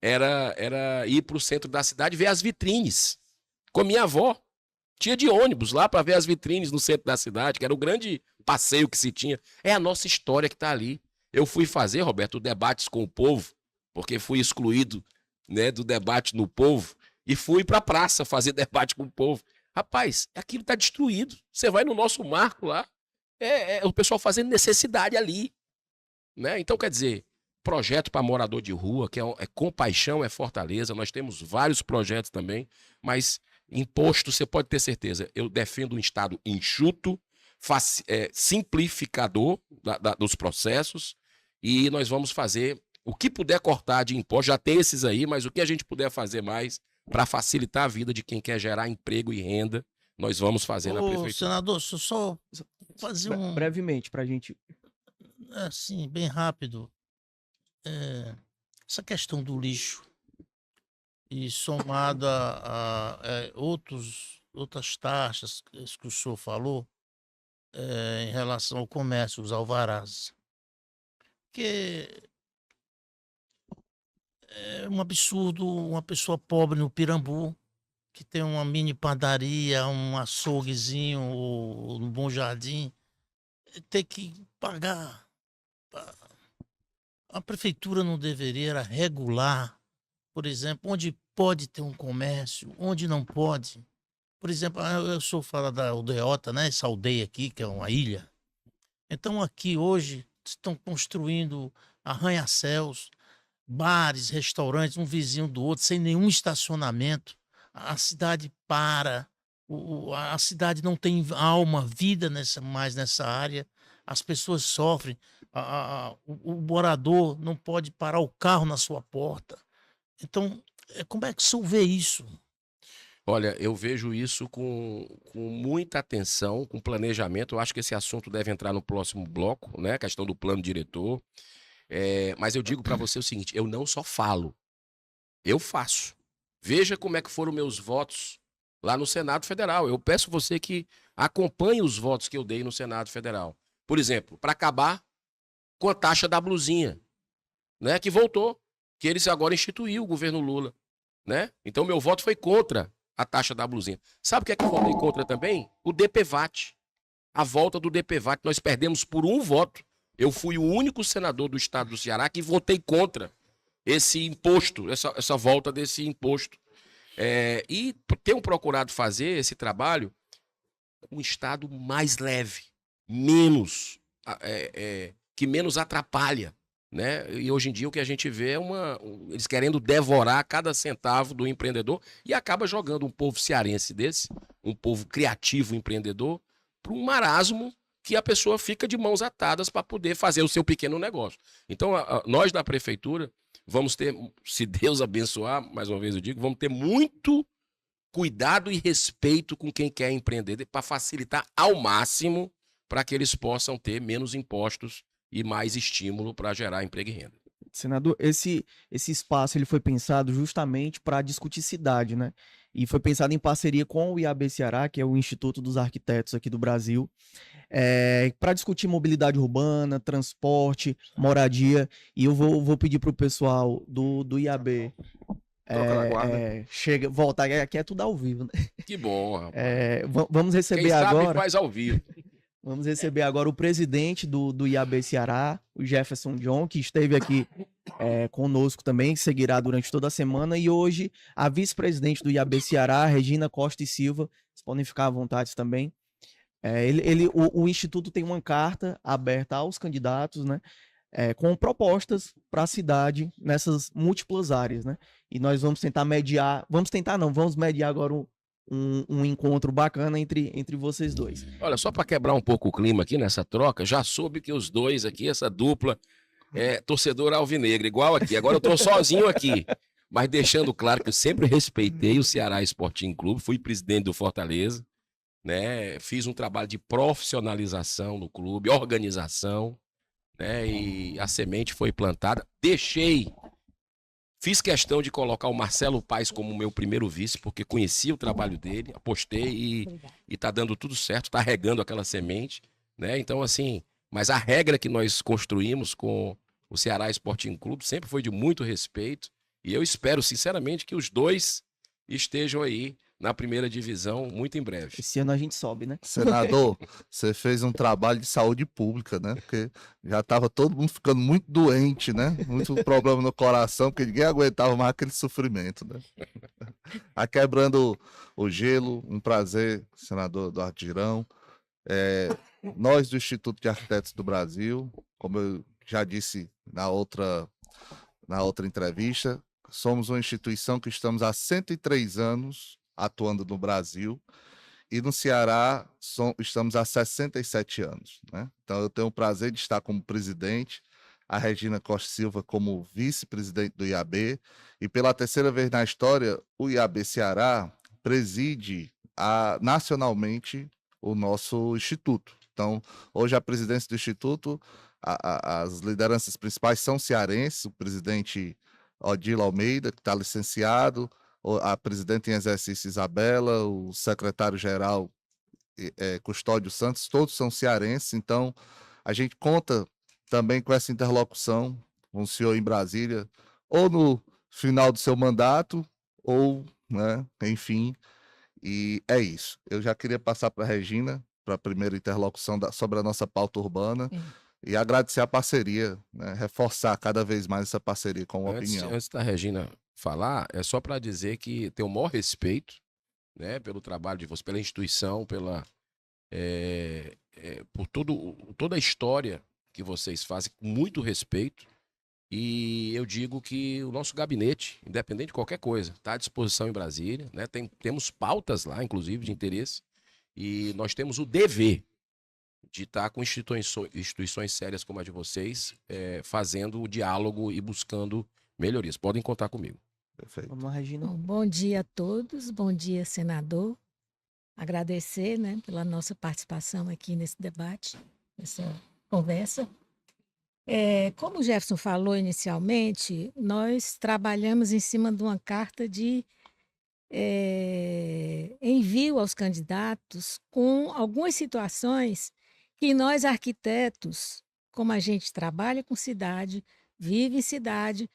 Speaker 2: era ir para o centro da cidade e ver as vitrines. Com a minha avó, tinha de ônibus lá para ver as vitrines no centro da cidade, que era o grande passeio que se tinha. É a nossa história que está ali. Eu fui fazer, Roberto, debates com o povo porque fui excluído, né, do debate no povo e fui para a praça fazer debate com o povo. Rapaz, aquilo está destruído. Você vai no nosso marco lá, o pessoal fazendo necessidade ali, né? Então, quer dizer, projeto para morador de rua, que é Compaixão, é Fortaleza. Nós temos vários projetos também, mas imposto, você pode ter certeza. Eu defendo um Estado enxuto, simplificador dos processos, e nós vamos fazer o que puder cortar de imposto. Já tem esses aí, mas o que a gente puder fazer mais para facilitar a vida de quem quer gerar emprego e renda, nós vamos fazer na prefeitura.
Speaker 3: Senador, só fazer
Speaker 1: brevemente para a gente...
Speaker 3: Assim, bem rápido. Essa questão do lixo e somado a outras taxas que o senhor falou em relação ao comércio, os alvarás. Que é um absurdo uma pessoa pobre no Pirambu, que tem uma mini padaria, um açouguezinho ou no Bom Jardim, ter que pagar. A prefeitura não deveria regular, por exemplo, onde pode ter um comércio, onde não pode. Por exemplo, eu sou fala da aldeota, né? Essa aldeia aqui, que é uma ilha. Então aqui hoje estão construindo arranha-céus, bares, restaurantes, um vizinho do outro, sem nenhum estacionamento. A cidade para, a cidade não tem alma, vida mais nessa área. As pessoas sofrem. O morador não pode parar o carro na sua porta. Então, como é que o senhor vê isso?
Speaker 2: Olha, eu vejo isso com muita atenção, com planejamento. Eu acho que esse assunto deve entrar no próximo bloco, né? A questão do plano diretor. Mas eu digo para você o seguinte, eu não só falo, eu faço. Veja como é que foram meus votos lá no Senado Federal. Eu peço você que acompanhe os votos que eu dei no Senado Federal. Por exemplo, para acabar com a taxa da blusinha, né? Que voltou, que eles agora instituiu o governo Lula, né? Então meu voto foi contra a taxa da blusinha. Sabe o que é que eu votei contra também? O DPVAT. A volta do DPVAT. Nós perdemos por um voto. Eu fui o único senador do estado do Ceará que votei contra esse imposto, essa volta desse imposto. E tenho procurado fazer esse trabalho com um estado mais leve, que menos atrapalha, né? E hoje em dia o que a gente vê é eles querendo devorar cada centavo do empreendedor e acaba jogando um povo cearense desse, um povo criativo empreendedor, para um marasmo que a pessoa fica de mãos atadas para poder fazer o seu pequeno negócio. Então, nós da prefeitura vamos ter, se Deus abençoar, mais uma vez eu digo, vamos ter muito cuidado e respeito com quem quer empreender para facilitar ao máximo para que eles possam ter menos impostos e mais estímulo para gerar emprego e renda.
Speaker 1: Senador, esse espaço ele foi pensado justamente para discutir cidade, né? E foi pensado em parceria com o IAB Ceará, que é o Instituto dos Arquitetos aqui do Brasil, para discutir mobilidade urbana, transporte, moradia. E eu vou pedir para o pessoal do IAB voltar, aqui é tudo ao vivo, né?
Speaker 2: Que bom, rapaz.
Speaker 1: Vamos receber
Speaker 2: Quem
Speaker 1: agora.
Speaker 2: Sabe faz ao vivo.
Speaker 1: Vamos receber agora o presidente do IAB Ceará, o Jefferson John, que esteve aqui conosco também, seguirá durante toda a semana. E hoje a vice-presidente do IAB Ceará, Regina Costa e Silva, vocês podem ficar à vontade também. O Instituto tem uma carta aberta aos candidatos, né, com propostas para a cidade nessas múltiplas áreas, né? E nós vamos tentar mediar, vamos mediar agora um encontro bacana entre vocês dois.
Speaker 2: Olha, só para quebrar um pouco o clima aqui nessa troca, já soube que os dois aqui, essa dupla, é torcedor alvinegro, igual aqui. Agora eu tô sozinho aqui, mas deixando claro que eu sempre respeitei o Ceará Sporting Clube, fui presidente do Fortaleza, né? Fiz um trabalho de profissionalização no clube, organização, né? E a semente foi plantada. Fiz questão de colocar o Marcelo Paes como meu primeiro vice, porque conhecia o trabalho dele, apostei e tá dando tudo certo, tá regando aquela semente, né? Então, assim, mas a regra que nós construímos com o Ceará Sporting Clube sempre foi de muito respeito, e eu espero, sinceramente, que os dois estejam aí na primeira divisão muito em breve.
Speaker 1: Esse ano a gente sobe, né?
Speaker 5: Senador, você fez um trabalho de saúde pública, né? Porque já estava todo mundo ficando muito doente, né? Muito problema no coração, porque ninguém aguentava mais aquele sofrimento, né? A quebrando o gelo, um prazer, senador Eduardo Girão. Nós do Instituto de Arquitetos do Brasil, como eu já disse na outra entrevista, somos uma instituição que estamos há 103 anos atuando no Brasil e no Ceará estamos há 67 anos, né? Então eu tenho o prazer de estar como presidente, a Regina Costa Silva como vice-presidente do IAB, e pela terceira vez na história, o IAB Ceará preside nacionalmente o nosso instituto. Então, hoje a presidência do instituto, as lideranças principais são cearenses, o presidente Odilo Almeida, que está licenciado, a presidente em exercício Isabela, o secretário-geral Custódio Santos, todos são cearenses, então a gente conta também com essa interlocução com o senhor em Brasília, ou no final do seu mandato, ou, né, enfim, e é isso. Eu já queria passar para a Regina, para a primeira interlocução sobre a nossa pauta urbana, e agradecer a parceria, né, reforçar cada vez mais essa parceria com a opinião.
Speaker 2: Antes da Regina falar, é só para dizer que tenho o maior respeito, né, pelo trabalho de vocês, pela instituição, por toda a história que vocês fazem, com muito respeito. E eu digo que o nosso gabinete, independente de qualquer coisa, está à disposição em Brasília, né? Temos pautas lá, inclusive, de interesse, e nós temos o dever de estar com instituições sérias como a de vocês, fazendo o diálogo e buscando melhorias. Podem contar comigo.
Speaker 5: Perfeito.
Speaker 1: Vamos lá, Regina.
Speaker 6: Bom dia a todos, bom dia, senador. Agradecer, né, pela nossa participação aqui nesse debate, nessa conversa. Como o Jefferson falou inicialmente, nós trabalhamos em cima de uma carta de envio aos candidatos com algumas situações que nós, arquitetos, como a gente trabalha com cidade, vive em cidade,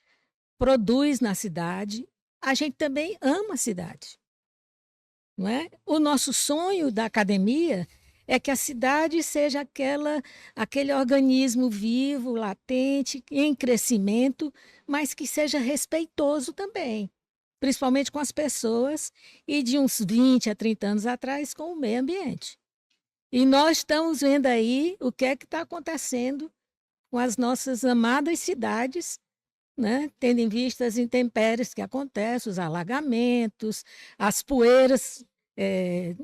Speaker 6: produz na cidade, a gente também ama a cidade, não é? O nosso sonho da academia é que a cidade seja aquele organismo vivo, latente, em crescimento, mas que seja respeitoso também, principalmente com as pessoas e de uns 20 a 30 anos atrás com o meio ambiente. E nós estamos vendo aí o que é que está acontecendo com as nossas amadas cidades, né? Tendo em vista as intempéries que acontecem, os alagamentos, as poeiras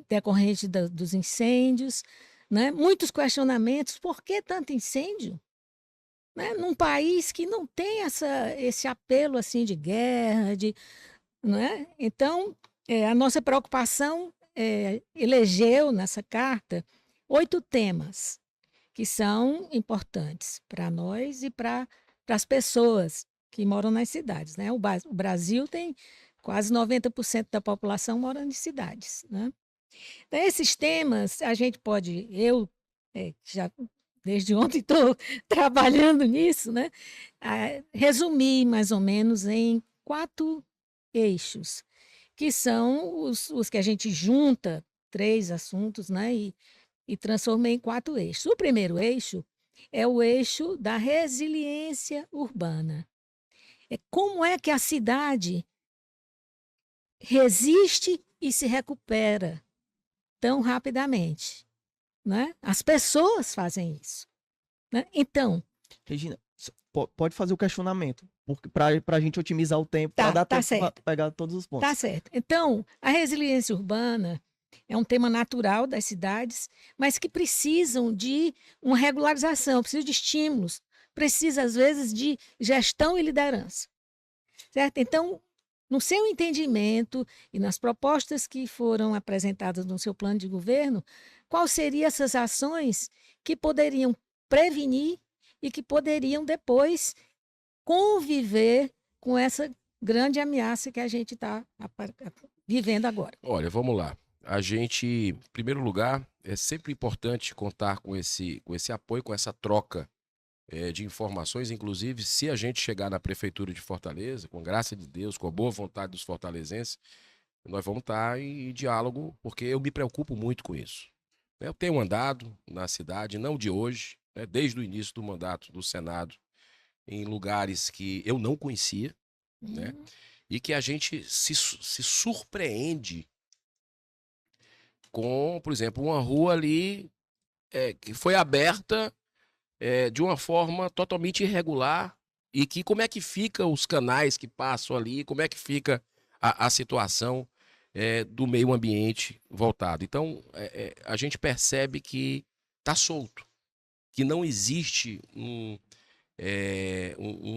Speaker 6: decorrentes dos incêndios, né? Muitos questionamentos, por que tanto incêndio? Né? Num país que não tem esse apelo assim de guerra, não é? Então, a nossa preocupação elegeu nessa carta 8 temas que são importantes para nós e para as pessoas que moram nas cidades, né? O Brasil tem quase 90% da população morando em cidades, né? Então, esses temas, a gente pode, já desde ontem estou trabalhando nisso, né? Resumir mais ou menos em 4 eixos, que são os que a gente junta 3 assuntos, né? E transforma em 4 eixos. O primeiro eixo é o eixo da resiliência urbana. Como é que a cidade resiste e se recupera tão rapidamente, né? As pessoas fazem isso, né? Então,
Speaker 1: Regina, pode fazer o questionamento, para a gente otimizar o tempo, para dar tempo para pegar todos os pontos.
Speaker 6: Tá certo. Então, a resiliência urbana é um tema natural das cidades, mas que precisam de uma regularização, precisam de estímulos, precisa, às vezes, de gestão e liderança, certo? Então, no seu entendimento e nas propostas que foram apresentadas no seu plano de governo, quais seriam essas ações que poderiam prevenir e que poderiam depois conviver com essa grande ameaça que a gente está vivendo agora?
Speaker 2: Olha, vamos lá. A gente, em primeiro lugar, é sempre importante contar com esse apoio, com essa troca de informações, inclusive se a gente chegar na Prefeitura de Fortaleza, com graça de Deus, com a boa vontade dos fortalezenses, nós vamos estar em diálogo, porque eu me preocupo muito com isso. Eu tenho andado na cidade, não de hoje, né, desde o início do mandato do Senado, em lugares que eu não conhecia, né, e que a gente se surpreende com, por exemplo, uma rua ali que foi aberta de uma forma totalmente irregular e que como é que fica os canais que passam ali, como é que fica a situação do meio ambiente voltado. Então, a gente percebe que está solto, que não existe um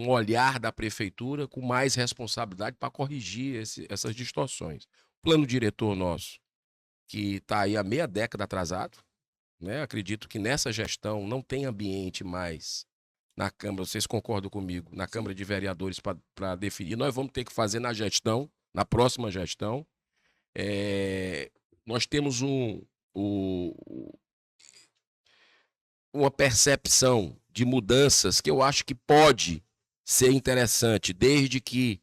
Speaker 2: olhar da prefeitura com mais responsabilidade para corrigir essas distorções. O plano diretor nosso, que está aí há meia década atrasado, né? Acredito que nessa gestão não tem ambiente mais na Câmara, vocês concordam comigo, na Câmara de Vereadores para definir. Nós vamos ter que fazer na gestão, na próxima gestão. Nós temos uma percepção de mudanças que eu acho que pode ser interessante, desde que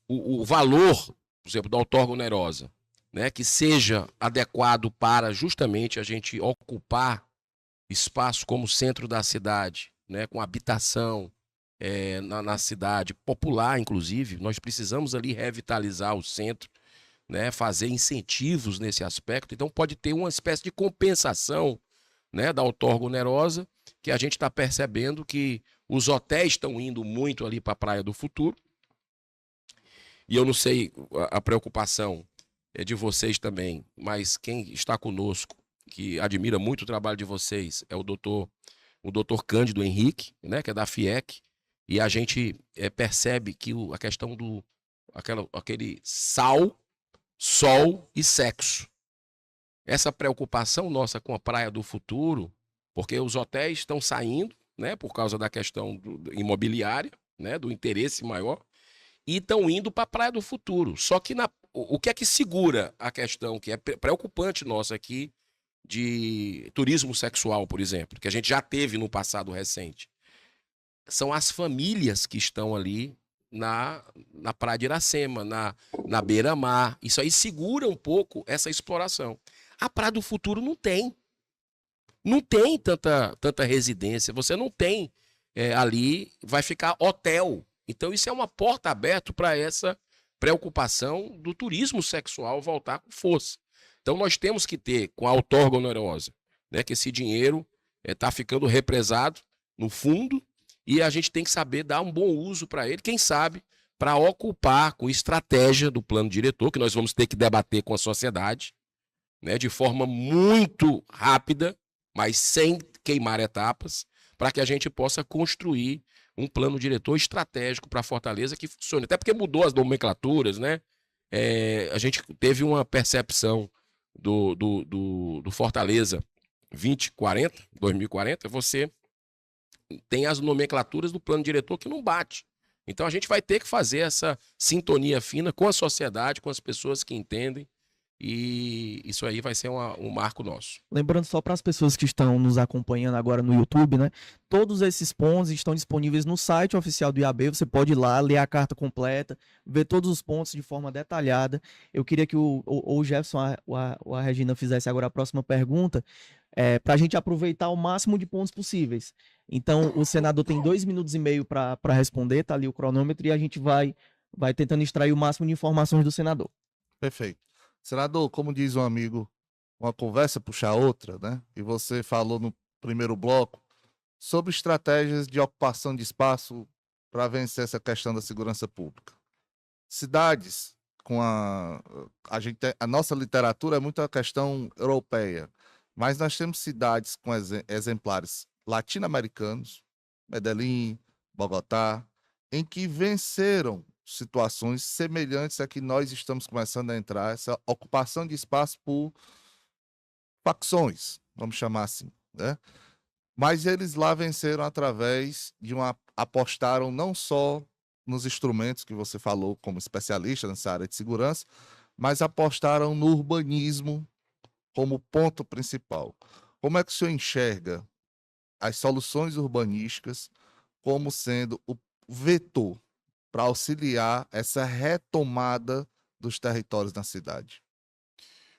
Speaker 2: o valor, por exemplo, da outorga onerosa, né, que seja adequado para justamente a gente ocupar espaço como centro da cidade, né, com habitação na cidade, popular inclusive. Nós precisamos ali revitalizar o centro, né, fazer incentivos nesse aspecto. Então pode ter uma espécie de compensação, né, da outorga onerosa, que a gente está percebendo que os hotéis estão indo muito ali para a Praia do Futuro. E eu não sei a preocupação de vocês também, mas quem está conosco, que admira muito o trabalho de vocês, é o doutor Cândido Henrique, né, que é da FIEC, e a gente percebe que a questão aquele sal, sol e sexo. Essa preocupação nossa com a Praia do Futuro, porque os hotéis estão saindo, né, por causa da questão imobiliária, né, do interesse maior, e estão indo para a Praia do Futuro. Só que o que é que segura a questão, que é preocupante nossa aqui, de turismo sexual, por exemplo, que a gente já teve no passado recente, são as famílias que estão ali na Praia de Iracema, na beira-mar. Isso aí segura um pouco essa exploração. A Praia do Futuro não tem. Não tem tanta residência. Você não tem ali, vai ficar hotel. Então isso é uma porta aberta para essa preocupação do turismo sexual voltar com força. Então nós temos que ter, com a outorga onerosa, né, que esse dinheiro está ficando represado no fundo e a gente tem que saber dar um bom uso para ele, quem sabe, para ocupar com estratégia do plano diretor, que nós vamos ter que debater com a sociedade, né, de forma muito rápida, mas sem queimar etapas, para que a gente possa construir um plano diretor estratégico para Fortaleza que funcione. Até porque mudou as nomenclaturas, né? A gente teve uma percepção do Fortaleza 2040, você tem as nomenclaturas do plano diretor que não bate. Então a gente vai ter que fazer essa sintonia fina com a sociedade, com as pessoas que entendem, e isso aí vai ser um marco nosso.
Speaker 1: Lembrando só para as pessoas que estão nos acompanhando agora no YouTube, né? Todos esses pontos estão disponíveis no site oficial do IAB. Você pode ir lá, ler a carta completa, ver todos os pontos de forma detalhada. Eu queria que o Jefferson ou a Regina fizesse agora a próxima pergunta, para a gente aproveitar o máximo de pontos possíveis. Então, o senador tem 2 minutos e meio para responder, tá ali o cronômetro, e a gente vai tentando extrair o máximo de informações do senador.
Speaker 5: Perfeito. Senador, como diz um amigo, uma conversa puxa a outra, né? E você falou no primeiro bloco sobre estratégias de ocupação de espaço para vencer essa questão da segurança pública. Cidades com a nossa literatura é muito a questão europeia, mas nós temos cidades com exemplares latino-americanos, Medellín, Bogotá, em que venceram situações semelhantes a que nós estamos começando a entrar, essa ocupação de espaço por facções, vamos chamar assim, né? Mas eles lá venceram através de apostaram não só nos instrumentos que você falou como especialista nessa área de segurança, mas apostaram no urbanismo como ponto principal. Como é que o senhor enxerga as soluções urbanísticas como sendo o vetor para auxiliar essa retomada dos territórios na cidade?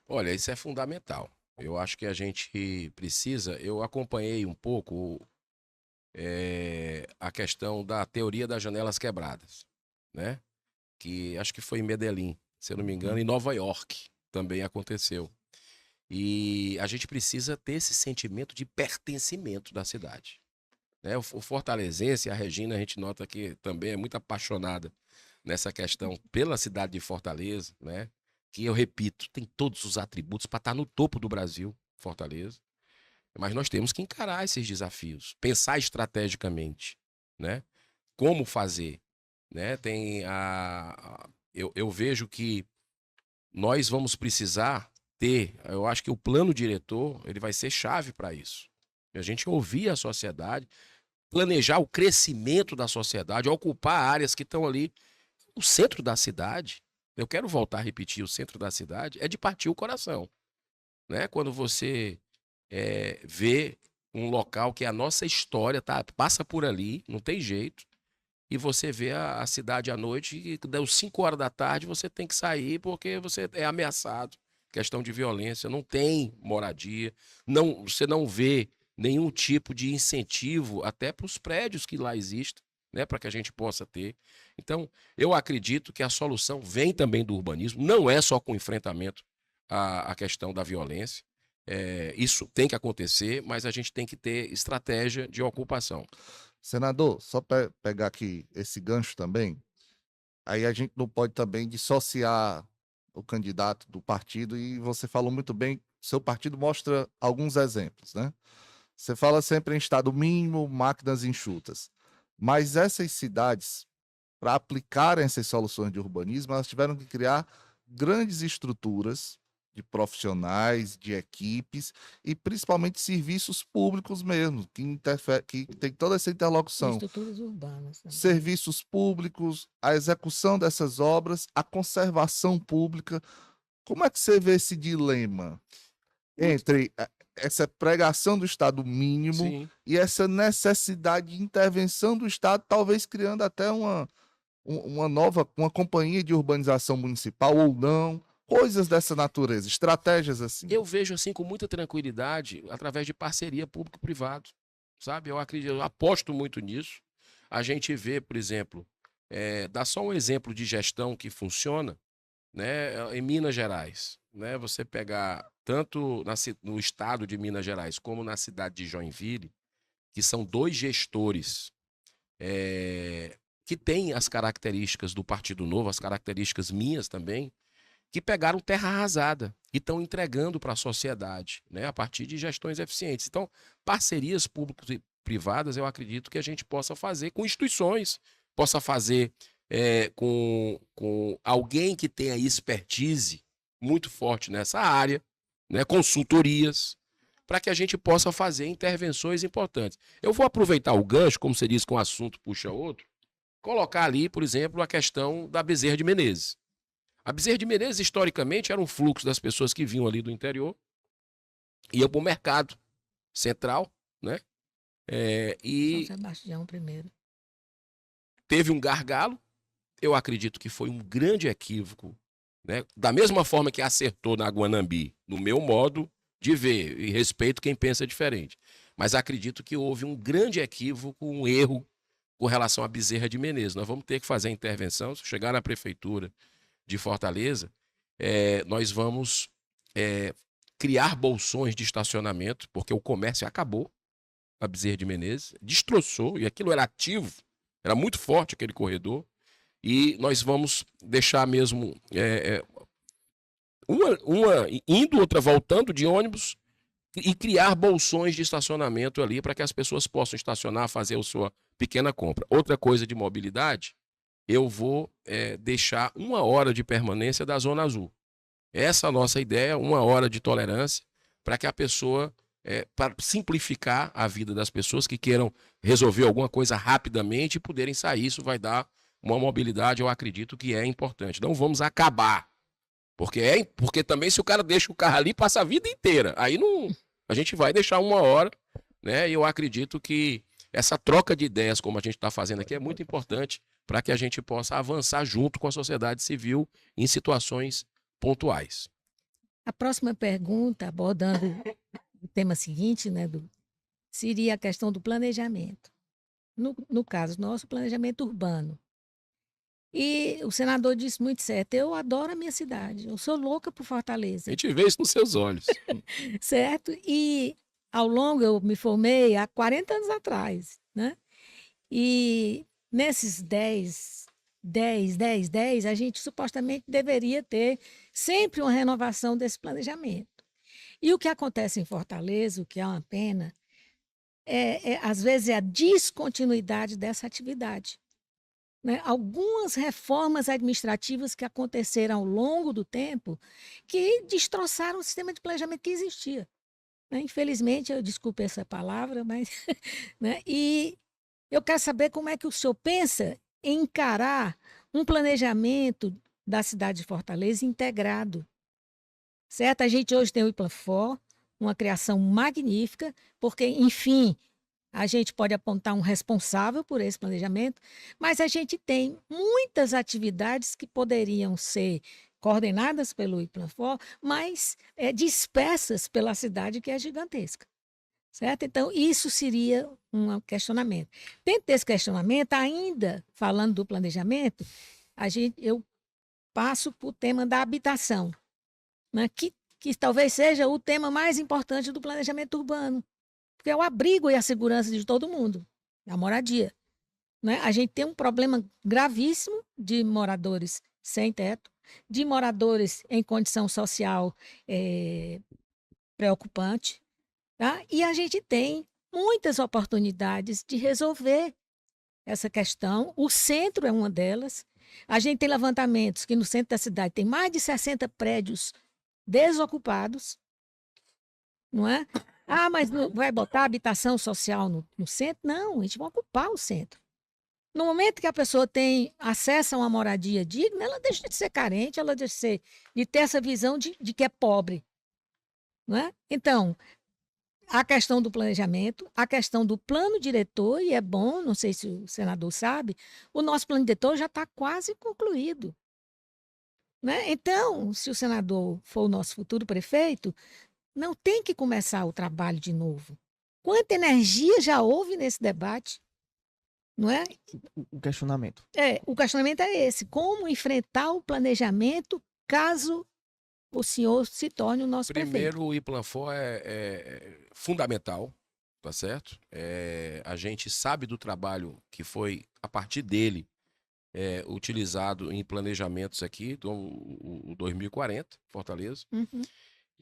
Speaker 2: Olha, isso é fundamental. Eu acho que a gente precisa. Eu acompanhei um pouco a questão da teoria das janelas quebradas, né? Que acho que foi em Medellín, se eu não me engano, em Nova York também aconteceu. E a gente precisa ter esse sentimento de pertencimento da cidade, né? O fortalezense, a Regina, a gente nota que também é muito apaixonada nessa questão pela cidade de Fortaleza, né? Que eu repito, tem todos os atributos para estar no topo do Brasil, Fortaleza. Mas nós temos que encarar esses desafios, pensar estrategicamente, né? Como fazer, né? Eu vejo que nós vamos precisar ter, eu acho que o plano diretor, ele vai ser chave para isso. A gente ouvir a sociedade, planejar o crescimento da sociedade, ocupar áreas que estão ali, o centro da cidade. Eu quero voltar a repetir, o centro da cidade é de partir o coração, né? Quando você vê um local que a nossa história passa por ali, não tem jeito, e você vê a cidade à noite, e das 5 horas da tarde você tem que sair porque você é ameaçado. Questão de violência, não tem moradia, você não vê nenhum tipo de incentivo até para os prédios que lá existem, né, para que a gente possa ter. Então, eu acredito que a solução vem também do urbanismo, não é só com enfrentamento à questão da violência. Isso tem que acontecer, mas a gente tem que ter estratégia de ocupação.
Speaker 5: Senador, só para pegar aqui esse gancho também, aí a gente não pode também dissociar o candidato do partido, e você falou muito bem, seu partido mostra alguns exemplos, né? Você fala sempre em estado mínimo, máquinas enxutas, mas essas cidades, para aplicarem essas soluções de urbanismo, elas tiveram que criar grandes estruturas de profissionais, de equipes e principalmente serviços públicos mesmo, que tem toda essa interlocução.
Speaker 6: Estruturas urbanas também.
Speaker 5: Serviços públicos, a execução dessas obras, a conservação pública. Como é que você vê esse dilema entre essa pregação do Estado mínimo
Speaker 2: Sim.
Speaker 5: e essa necessidade de intervenção do Estado, talvez criando até uma companhia de urbanização municipal ou não? Coisas dessa natureza, estratégias assim.
Speaker 2: Eu vejo assim com muita tranquilidade através de parceria público-privado, sabe? Eu acredito, eu aposto muito nisso. A gente vê, por exemplo, dá só um exemplo de gestão que funciona, né? Em Minas Gerais, né? Você pegar tanto no estado de Minas Gerais como na cidade de Joinville, que são 2 gestores que têm as características do Partido Novo, as características minhas também, que pegaram terra arrasada e estão entregando para a sociedade, né, a partir de gestões eficientes. Então, parcerias públicas e privadas, eu acredito que a gente possa fazer com instituições, possa fazer com alguém que tenha expertise muito forte nessa área, né, consultorias, para que a gente possa fazer intervenções importantes. Eu vou aproveitar o gancho, como você disse, que um assunto puxa outro, colocar ali, por exemplo, a questão da Bezerra de Menezes. A Bezerra de Menezes, historicamente, era um fluxo das pessoas que vinham ali do interior, iam para o mercado central, né? E
Speaker 6: São Sebastião primeiro.
Speaker 2: teve um gargalo. Eu acredito que foi um grande equívoco, né? Da mesma forma que acertou na Guanambi, no meu modo de ver, e respeito quem pensa diferente. Mas acredito que houve um grande equívoco, um erro com relação à Bezerra de Menezes. Nós vamos ter que fazer a intervenção, se chegar na prefeitura de Fortaleza, nós vamos criar bolsões de estacionamento, porque o comércio acabou, a Bezerra de Menezes, destroçou, e aquilo era ativo, era muito forte aquele corredor, e nós vamos deixar mesmo uma indo, outra voltando de ônibus, e criar bolsões de estacionamento ali para que as pessoas possam estacionar, fazer a sua pequena compra. Outra coisa de mobilidade, eu vou deixar 1 hora de permanência da Zona Azul. Essa é a nossa ideia, 1 hora de tolerância, para que a pessoa, para simplificar a vida das pessoas que queiram resolver alguma coisa rapidamente e poderem sair. Isso vai dar uma mobilidade, eu acredito que é importante. Não vamos acabar, porque também se o cara deixa o carro ali, passa a vida inteira. Aí não, a gente vai deixar 1 hora, né? E eu acredito que essa troca de ideias, como a gente está fazendo aqui, é muito importante para que a gente possa avançar junto com a sociedade civil em situações pontuais.
Speaker 6: A próxima pergunta, abordando o tema seguinte, né, seria a questão do planejamento. No caso nosso, planejamento urbano. E o senador disse muito certo, eu adoro a minha cidade, eu sou louca por
Speaker 2: A
Speaker 6: Fortaleza,
Speaker 2: gente vê isso nos seus olhos.
Speaker 6: certo? E ao longo, eu me formei há 40 anos atrás, né? E nesses 10, a gente supostamente deveria ter sempre uma renovação desse planejamento. E o que acontece em Fortaleza, o que é uma pena, às vezes é a descontinuidade dessa atividade, né? Algumas reformas administrativas que aconteceram ao longo do tempo que destroçaram o sistema de planejamento que existia, né? Infelizmente, eu desculpe essa palavra, mas né? E eu quero saber como é que o senhor pensa em encarar um planejamento da cidade de Fortaleza integrado, certo? A gente hoje tem o IPLAFOR, uma criação magnífica, porque, enfim, a gente pode apontar um responsável por esse planejamento, mas a gente tem muitas atividades que poderiam ser coordenadas pelo IPLAFOR, mas dispersas pela cidade que é gigantesca, certo? Então, isso seria um questionamento. Dentro desse questionamento, ainda falando do planejamento, eu passo para o tema da habitação, né? que talvez seja o tema mais importante do planejamento urbano, porque é o abrigo e a segurança de todo mundo, a moradia, né? A gente tem um problema gravíssimo de moradores sem teto, de moradores em condição social preocupante, tá? E a gente tem muitas oportunidades de resolver essa questão. O centro é uma delas. A gente tem levantamentos que no centro da cidade tem mais de 60 prédios desocupados, não é? Ah, mas vai botar habitação social no centro? Não, a gente vai ocupar o centro. No momento que a pessoa tem acesso a uma moradia digna, ela deixa de ser carente, ela deixa de ter essa visão de que é pobre, não é? Então, a questão do planejamento, a questão do plano diretor, e é bom, não sei se o senador sabe, o nosso plano diretor já está quase concluído, né? Então, se o senador for o nosso futuro prefeito, não tem que começar o trabalho de novo. Quanta energia já houve nesse debate, não é?
Speaker 1: O questionamento.
Speaker 6: O questionamento é esse: como enfrentar o planejamento caso o senhor se torne o nosso prefeito?
Speaker 2: Primeiro, o IPLAFOR é fundamental, tá certo? A gente sabe do trabalho que foi, a partir dele, utilizado em planejamentos aqui, o 2040, Fortaleza.
Speaker 6: Uhum.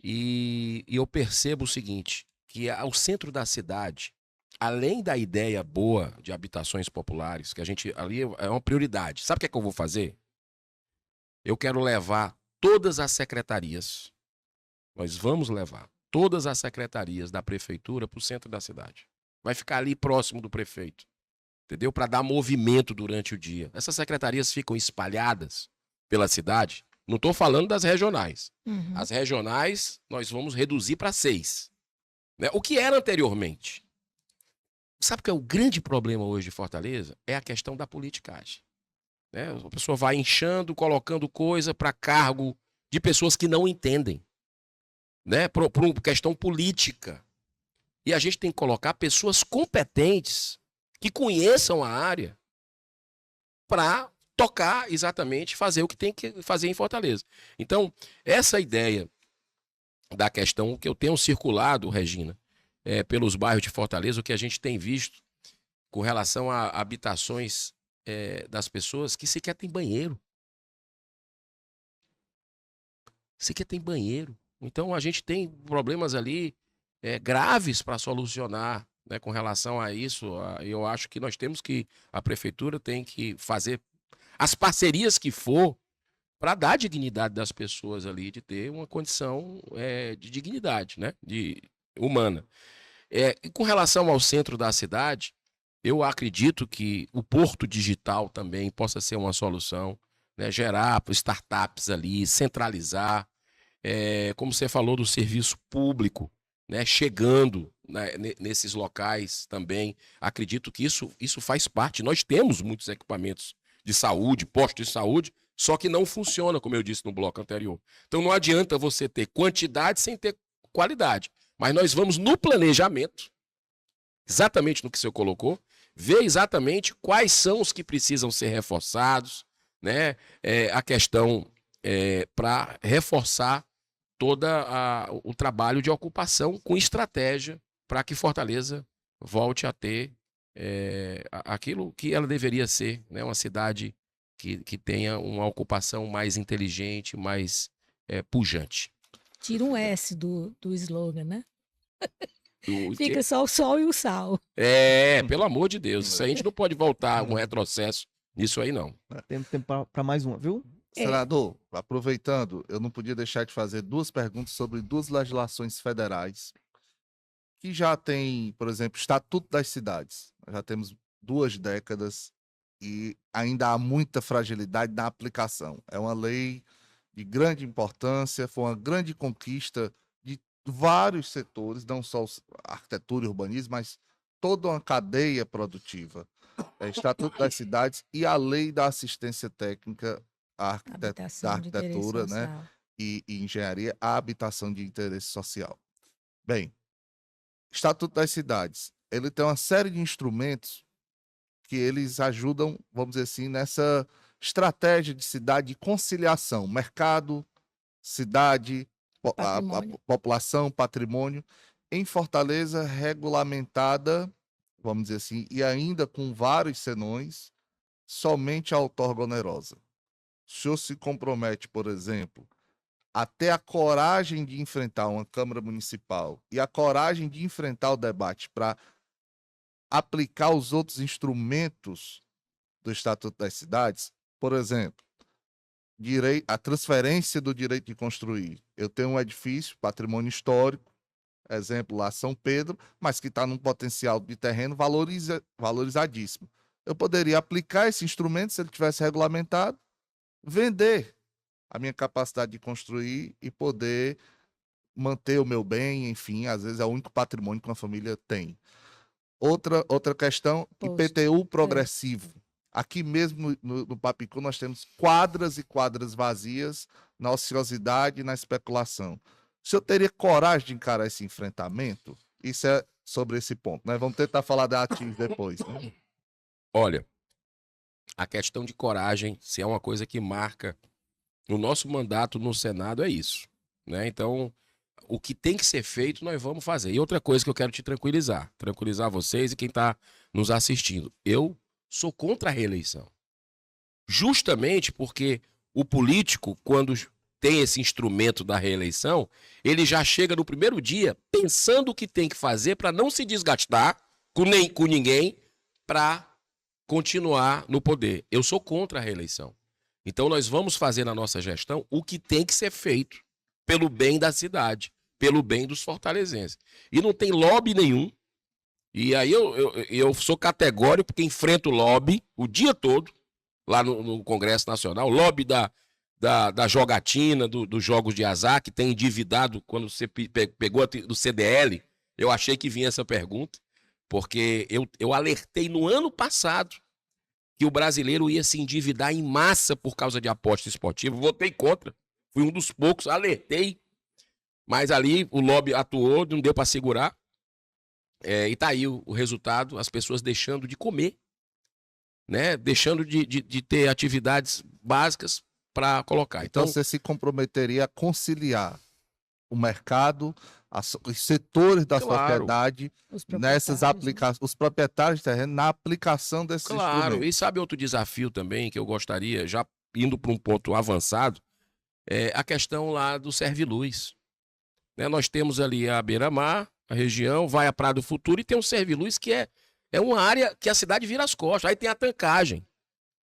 Speaker 2: E eu percebo o seguinte, que ao centro da cidade, além da ideia boa de habitações populares, que a gente ali é uma prioridade. Sabe o que é que eu vou fazer? Eu quero levar todas as secretarias, nós vamos levar todas as secretarias da prefeitura para o centro da cidade. Vai ficar ali próximo do prefeito, entendeu? Para dar movimento durante o dia. Essas secretarias ficam espalhadas pela cidade. Não estou falando das regionais.
Speaker 6: Uhum.
Speaker 2: As regionais nós vamos reduzir para 6. Né? O que era anteriormente. Sabe que é o grande problema hoje de Fortaleza? É a questão da politicagem. Né? A pessoa vai inchando, colocando coisa para cargo de pessoas que não entendem. Né? Por uma questão política. E a gente tem que colocar pessoas competentes que conheçam a área para tocar exatamente, fazer o que tem que fazer em Fortaleza. Então, essa ideia da questão que eu tenho circulado, Regina, pelos bairros de Fortaleza, o que a gente tem visto com relação a habitações das pessoas que sequer tem banheiro. Sequer tem banheiro. Então, a gente tem problemas ali graves para solucionar, né, com relação a isso. Eu acho que a prefeitura tem que fazer as parcerias que for para dar dignidade das pessoas ali, de ter uma condição de dignidade, né, humana. E com relação ao centro da cidade, eu acredito que o porto digital também possa ser uma solução, né, gerar startups ali, centralizar, como você falou do serviço público, né, chegando, né, nesses locais também. Acredito que isso faz parte. Nós temos muitos equipamentos de saúde, posto de saúde, só que não funciona, como eu disse no bloco anterior. Então não adianta você ter quantidade sem ter qualidade. Mas nós vamos no planejamento, exatamente no que o senhor colocou, ver exatamente quais são os que precisam ser reforçados, né? A questão para reforçar todo o trabalho de ocupação com estratégia para que Fortaleza volte a ter aquilo que ela deveria ser, né? Uma cidade que tenha uma ocupação mais inteligente, mais pujante.
Speaker 6: Tira um S do slogan, né?
Speaker 2: O quê?
Speaker 6: Fica só o sol e o sal.
Speaker 2: Pelo amor de Deus, isso aí a gente não pode voltar um retrocesso nisso aí, não.
Speaker 1: Tem tempo para mais uma, viu?
Speaker 5: Senador, aproveitando, eu não podia deixar de fazer duas perguntas sobre duas legislações federais que já tem, por exemplo, Estatuto das Cidades. Nós já temos 2 décadas e ainda há muita fragilidade na aplicação. É uma lei de grande importância, foi uma grande conquista de vários setores, não só arquitetura e urbanismo, mas toda uma cadeia produtiva. Estatuto das Cidades e a Lei da Assistência Técnica da
Speaker 6: Habitação de interesse
Speaker 5: arquitetura, né,
Speaker 6: social.
Speaker 5: e engenharia, a habitação de interesse social. Bem, Estatuto das Cidades, ele tem uma série de instrumentos que eles ajudam, vamos dizer assim, nessa estratégia de cidade de conciliação, mercado, cidade, a
Speaker 6: Patrimônio.
Speaker 5: população, patrimônio, em Fortaleza regulamentada, vamos dizer assim, e ainda com vários senões, somente a outorga onerosa. O senhor se compromete, por exemplo, a ter a coragem de enfrentar uma Câmara Municipal e a coragem de enfrentar o debate para aplicar os outros instrumentos do Estatuto das Cidades, por exemplo, a transferência do direito de construir. Eu tenho um edifício, patrimônio histórico, exemplo lá São Pedro, mas que está num potencial de terreno valorizadíssimo. Eu poderia aplicar esse instrumento, se ele tivesse regulamentado, vender a minha capacidade de construir e poder manter o meu bem, enfim, às vezes é o único patrimônio que uma família tem. Outra questão, IPTU progressivo. Aqui mesmo no Papicu nós temos quadras e quadras vazias na ociosidade e na especulação. O senhor teria coragem de encarar esse enfrentamento? Isso é sobre esse ponto, né? Vamos tentar falar da ATIS depois, né?
Speaker 2: Olha, a questão de coragem, se é uma coisa que marca o nosso mandato no Senado, é isso, né? Então, o que tem que ser feito, nós vamos fazer. E outra coisa que eu quero te tranquilizar vocês e quem está nos assistindo. Eu sou contra a reeleição. Justamente porque o político, quando tem esse instrumento da reeleição, ele já chega no primeiro dia pensando o que tem que fazer para não se desgastar com ninguém para continuar no poder. Eu sou contra a reeleição. Então nós vamos fazer na nossa gestão o que tem que ser feito pelo bem da cidade, pelo bem dos fortalezenses. E não tem lobby nenhum. E aí eu sou categórico porque enfrento lobby o dia todo lá no Congresso Nacional, lobby da jogatina, dos jogos de azar, que tem endividado quando você pegou do CDL. Eu achei que vinha essa pergunta, porque eu alertei no ano passado que o brasileiro ia se endividar em massa por causa de aposta esportiva. Votei contra, fui um dos poucos, alertei, mas ali o lobby atuou, não deu para segurar. E tá aí o resultado, as pessoas deixando de comer, né? Deixando de ter atividades básicas para colocar.
Speaker 5: Então você se comprometeria a conciliar o mercado, os setores da sociedade, nessas aplicações, os proprietários de terreno, na aplicação desses instrumentos.
Speaker 2: E sabe outro desafio também que eu gostaria, já indo para um ponto avançado, é a questão lá do Serviluz. Né? Nós temos ali a Beira-Mar, a região, vai a Praia do Futuro e tem um Serviluz que é uma área que a cidade vira as costas. Aí tem a tancagem.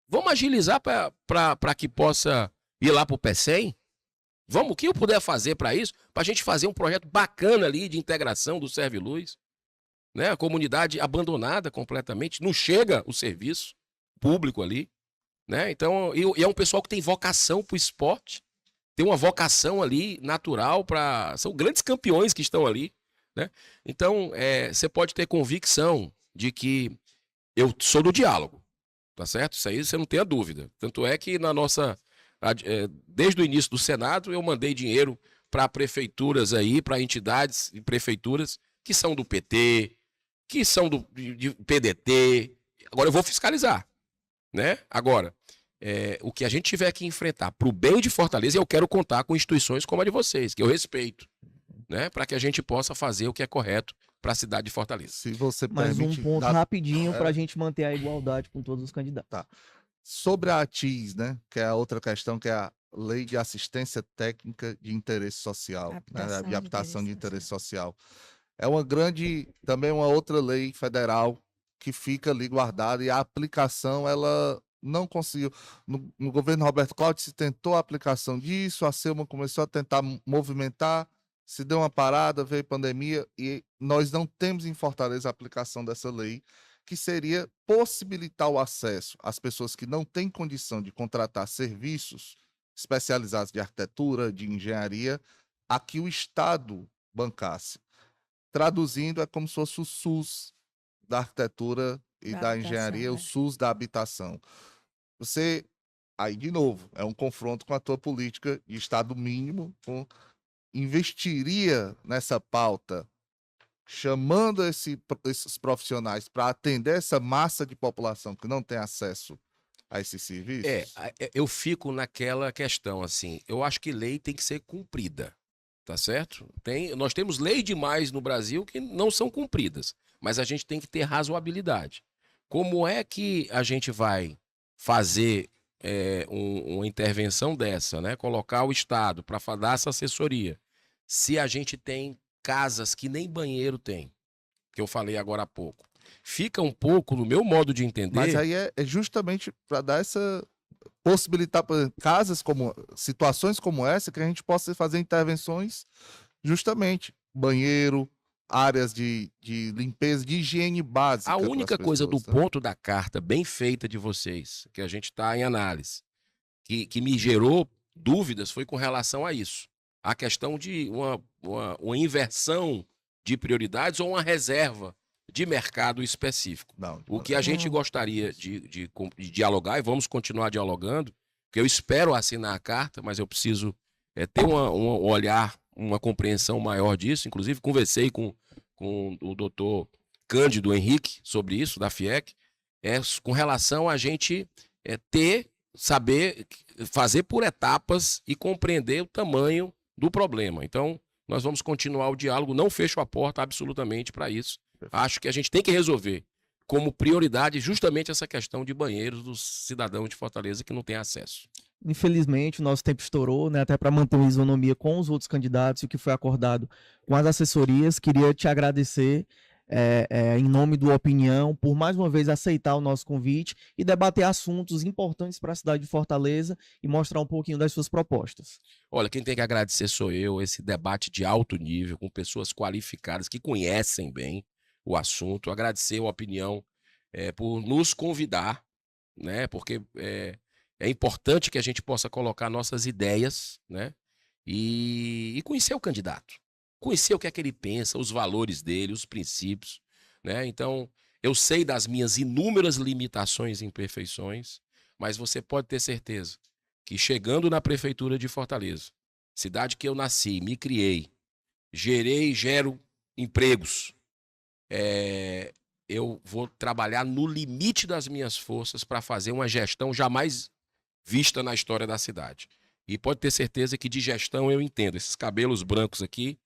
Speaker 2: Vamos agilizar para que possa ir lá para o PECEM? Vamos, o que eu puder fazer para isso? Para a gente fazer um projeto bacana ali de integração do Serviluz. Né? A comunidade abandonada completamente. Não chega o serviço público ali. Né? Então, e é um pessoal que tem vocação para o esporte. Tem uma vocação ali natural para... São grandes campeões que estão ali. Né? Então, você pode ter convicção de que eu sou do diálogo. tá certo? Isso aí você não tenha dúvida. Tanto é que desde o início do Senado, eu mandei dinheiro para prefeituras aí, para entidades e prefeituras que são do PT, que são de PDT. Agora eu vou fiscalizar, né? Agora, o que a gente tiver que enfrentar para o bem de Fortaleza, eu quero contar com instituições como a de vocês, que eu respeito, né? Para que a gente possa fazer o que é correto para a cidade de Fortaleza.
Speaker 5: Se você
Speaker 1: Mais um
Speaker 5: permite,
Speaker 1: ponto rapidinho para a
Speaker 5: É.
Speaker 1: gente manter a igualdade com todos os candidatos.
Speaker 5: sobre a ATIS, né, que é a outra questão, que é a Lei de Assistência Técnica de Interesse Social, né, de habitação de interesse social. É também uma outra lei federal que fica ali guardada, e a aplicação, ela não conseguiu. No governo Roberto Cláudio se tentou a aplicação disso, a Selma começou a tentar movimentar, se deu uma parada, veio pandemia, e nós não temos em Fortaleza a aplicação dessa lei, que seria possibilitar o acesso às pessoas que não têm condição de contratar serviços especializados de arquitetura, de engenharia, a que o Estado bancasse. Traduzindo, é como se fosse o SUS da arquitetura e da engenharia, o SUS da habitação. Você, aí de novo, é um confronto com a tua política de Estado mínimo, investiria nessa pauta, chamando esses profissionais para atender essa massa de população que não tem acesso a esses serviços?
Speaker 2: Eu fico naquela questão, assim, eu acho que lei tem que ser cumprida, tá certo? Nós temos lei demais no Brasil que não são cumpridas, mas a gente tem que ter razoabilidade. Como é que a gente vai fazer uma intervenção dessa, né? Colocar o Estado para dar essa assessoria, se a gente tem casas que nem banheiro tem, que eu falei agora há pouco. Fica um pouco, no meu modo de entender...
Speaker 5: Mas aí é justamente para dar essa... possibilitar situações como essa, que a gente possa fazer intervenções, justamente, banheiro, áreas de limpeza, de higiene básica.
Speaker 2: A única coisa do
Speaker 5: pessoas, né?
Speaker 2: ponto da carta bem feita de vocês, que a gente está em análise, que me gerou dúvidas, foi com relação a isso. A questão de uma inversão de prioridades ou uma reserva de mercado específico.
Speaker 5: Não,
Speaker 2: O que a gente gostaria de dialogar, e vamos continuar dialogando, porque eu espero assinar a carta, mas eu preciso ter um olhar, uma compreensão maior disso. Inclusive, conversei com o doutor Cândido Henrique sobre isso, da FIEC, com relação a gente saber fazer por etapas e compreender o tamanho do problema. Então, nós vamos continuar o diálogo, não fecho a porta absolutamente para isso. Acho que a gente tem que resolver como prioridade justamente essa questão de banheiros dos cidadãos de Fortaleza que não têm acesso.
Speaker 1: Infelizmente, o nosso tempo estourou, né? Até para manter uma isonomia com os outros candidatos e o que foi acordado com as assessorias. Queria te agradecer, em nome do Opinião, por mais uma vez aceitar o nosso convite e debater assuntos importantes para a cidade de Fortaleza e mostrar um pouquinho das suas propostas.
Speaker 2: Olha, quem tem que agradecer sou eu, esse debate de alto nível, com pessoas qualificadas que conhecem bem o assunto. Agradecer a Opinião por nos convidar, né? Porque é importante que a gente possa colocar nossas ideias, né? E conhecer o candidato. Conhecer o que é que ele pensa, os valores dele, os princípios, né? Então, eu sei das minhas inúmeras limitações e imperfeições, mas você pode ter certeza que chegando na Prefeitura de Fortaleza, cidade que eu nasci, me criei, gerei e gero empregos, eu vou trabalhar no limite das minhas forças para fazer uma gestão jamais vista na história da cidade. E pode ter certeza que de gestão eu entendo. Esses cabelos brancos aqui,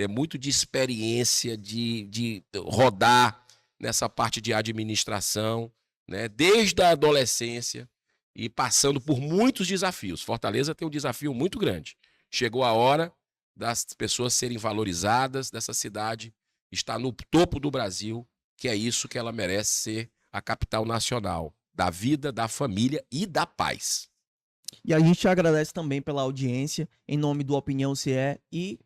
Speaker 2: muito de experiência, de rodar nessa parte de administração, né? Desde a adolescência e passando por muitos desafios. Fortaleza tem um desafio muito grande. Chegou a hora das pessoas serem valorizadas, dessa cidade estar no topo do Brasil, que é isso que ela merece ser, a capital nacional da vida, da família e da paz.
Speaker 1: E a gente agradece também pela audiência, em nome do Opinião CE e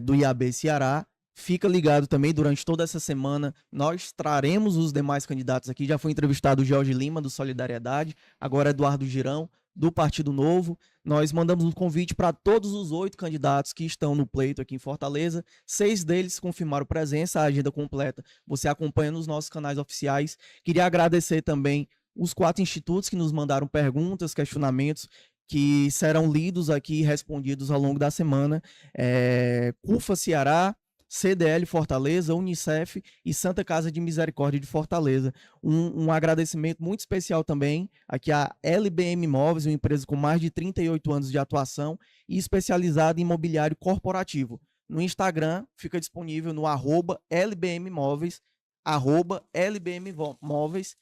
Speaker 1: do IAB Ceará. Fica ligado também, durante toda essa semana, nós traremos os demais candidatos aqui. Já foi entrevistado o Jorge Lima, do Solidariedade, agora Eduardo Girão, do Partido Novo. Nós mandamos um convite para todos os 8 candidatos que estão no pleito aqui em Fortaleza. 6 deles confirmaram presença, a agenda completa você acompanha nos nossos canais oficiais. Queria agradecer também os 4 institutos que nos mandaram perguntas, questionamentos, que serão lidos aqui e respondidos ao longo da semana. CUFA Ceará, CDL Fortaleza, Unicef e Santa Casa de Misericórdia de Fortaleza. Um agradecimento muito especial também aqui à LBM Imóveis, uma empresa com mais de 38 anos de atuação e especializada em imobiliário corporativo. No Instagram fica disponível no @LBM Imóveis, @LBM Móveis.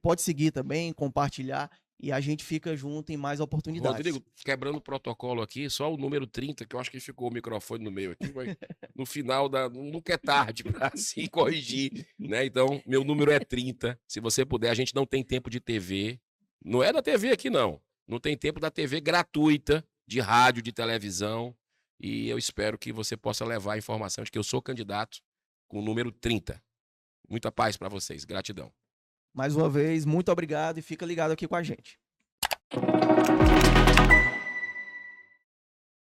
Speaker 1: Pode seguir também, compartilhar, e a gente fica junto em mais oportunidades.
Speaker 2: Rodrigo, quebrando o protocolo aqui, só o número 30, que eu acho que ficou o microfone no meio aqui, mas no final nunca é tarde para se corrigir, né? Então, meu número é 30. Se você puder, a gente não tem tempo de TV. Não é da TV aqui, não. Não tem tempo da TV gratuita, de rádio, de televisão. E eu espero que você possa levar a informação de que eu sou candidato com o número 30. Muita paz para vocês. Gratidão.
Speaker 1: Mais uma vez, muito obrigado e fica ligado aqui com a gente.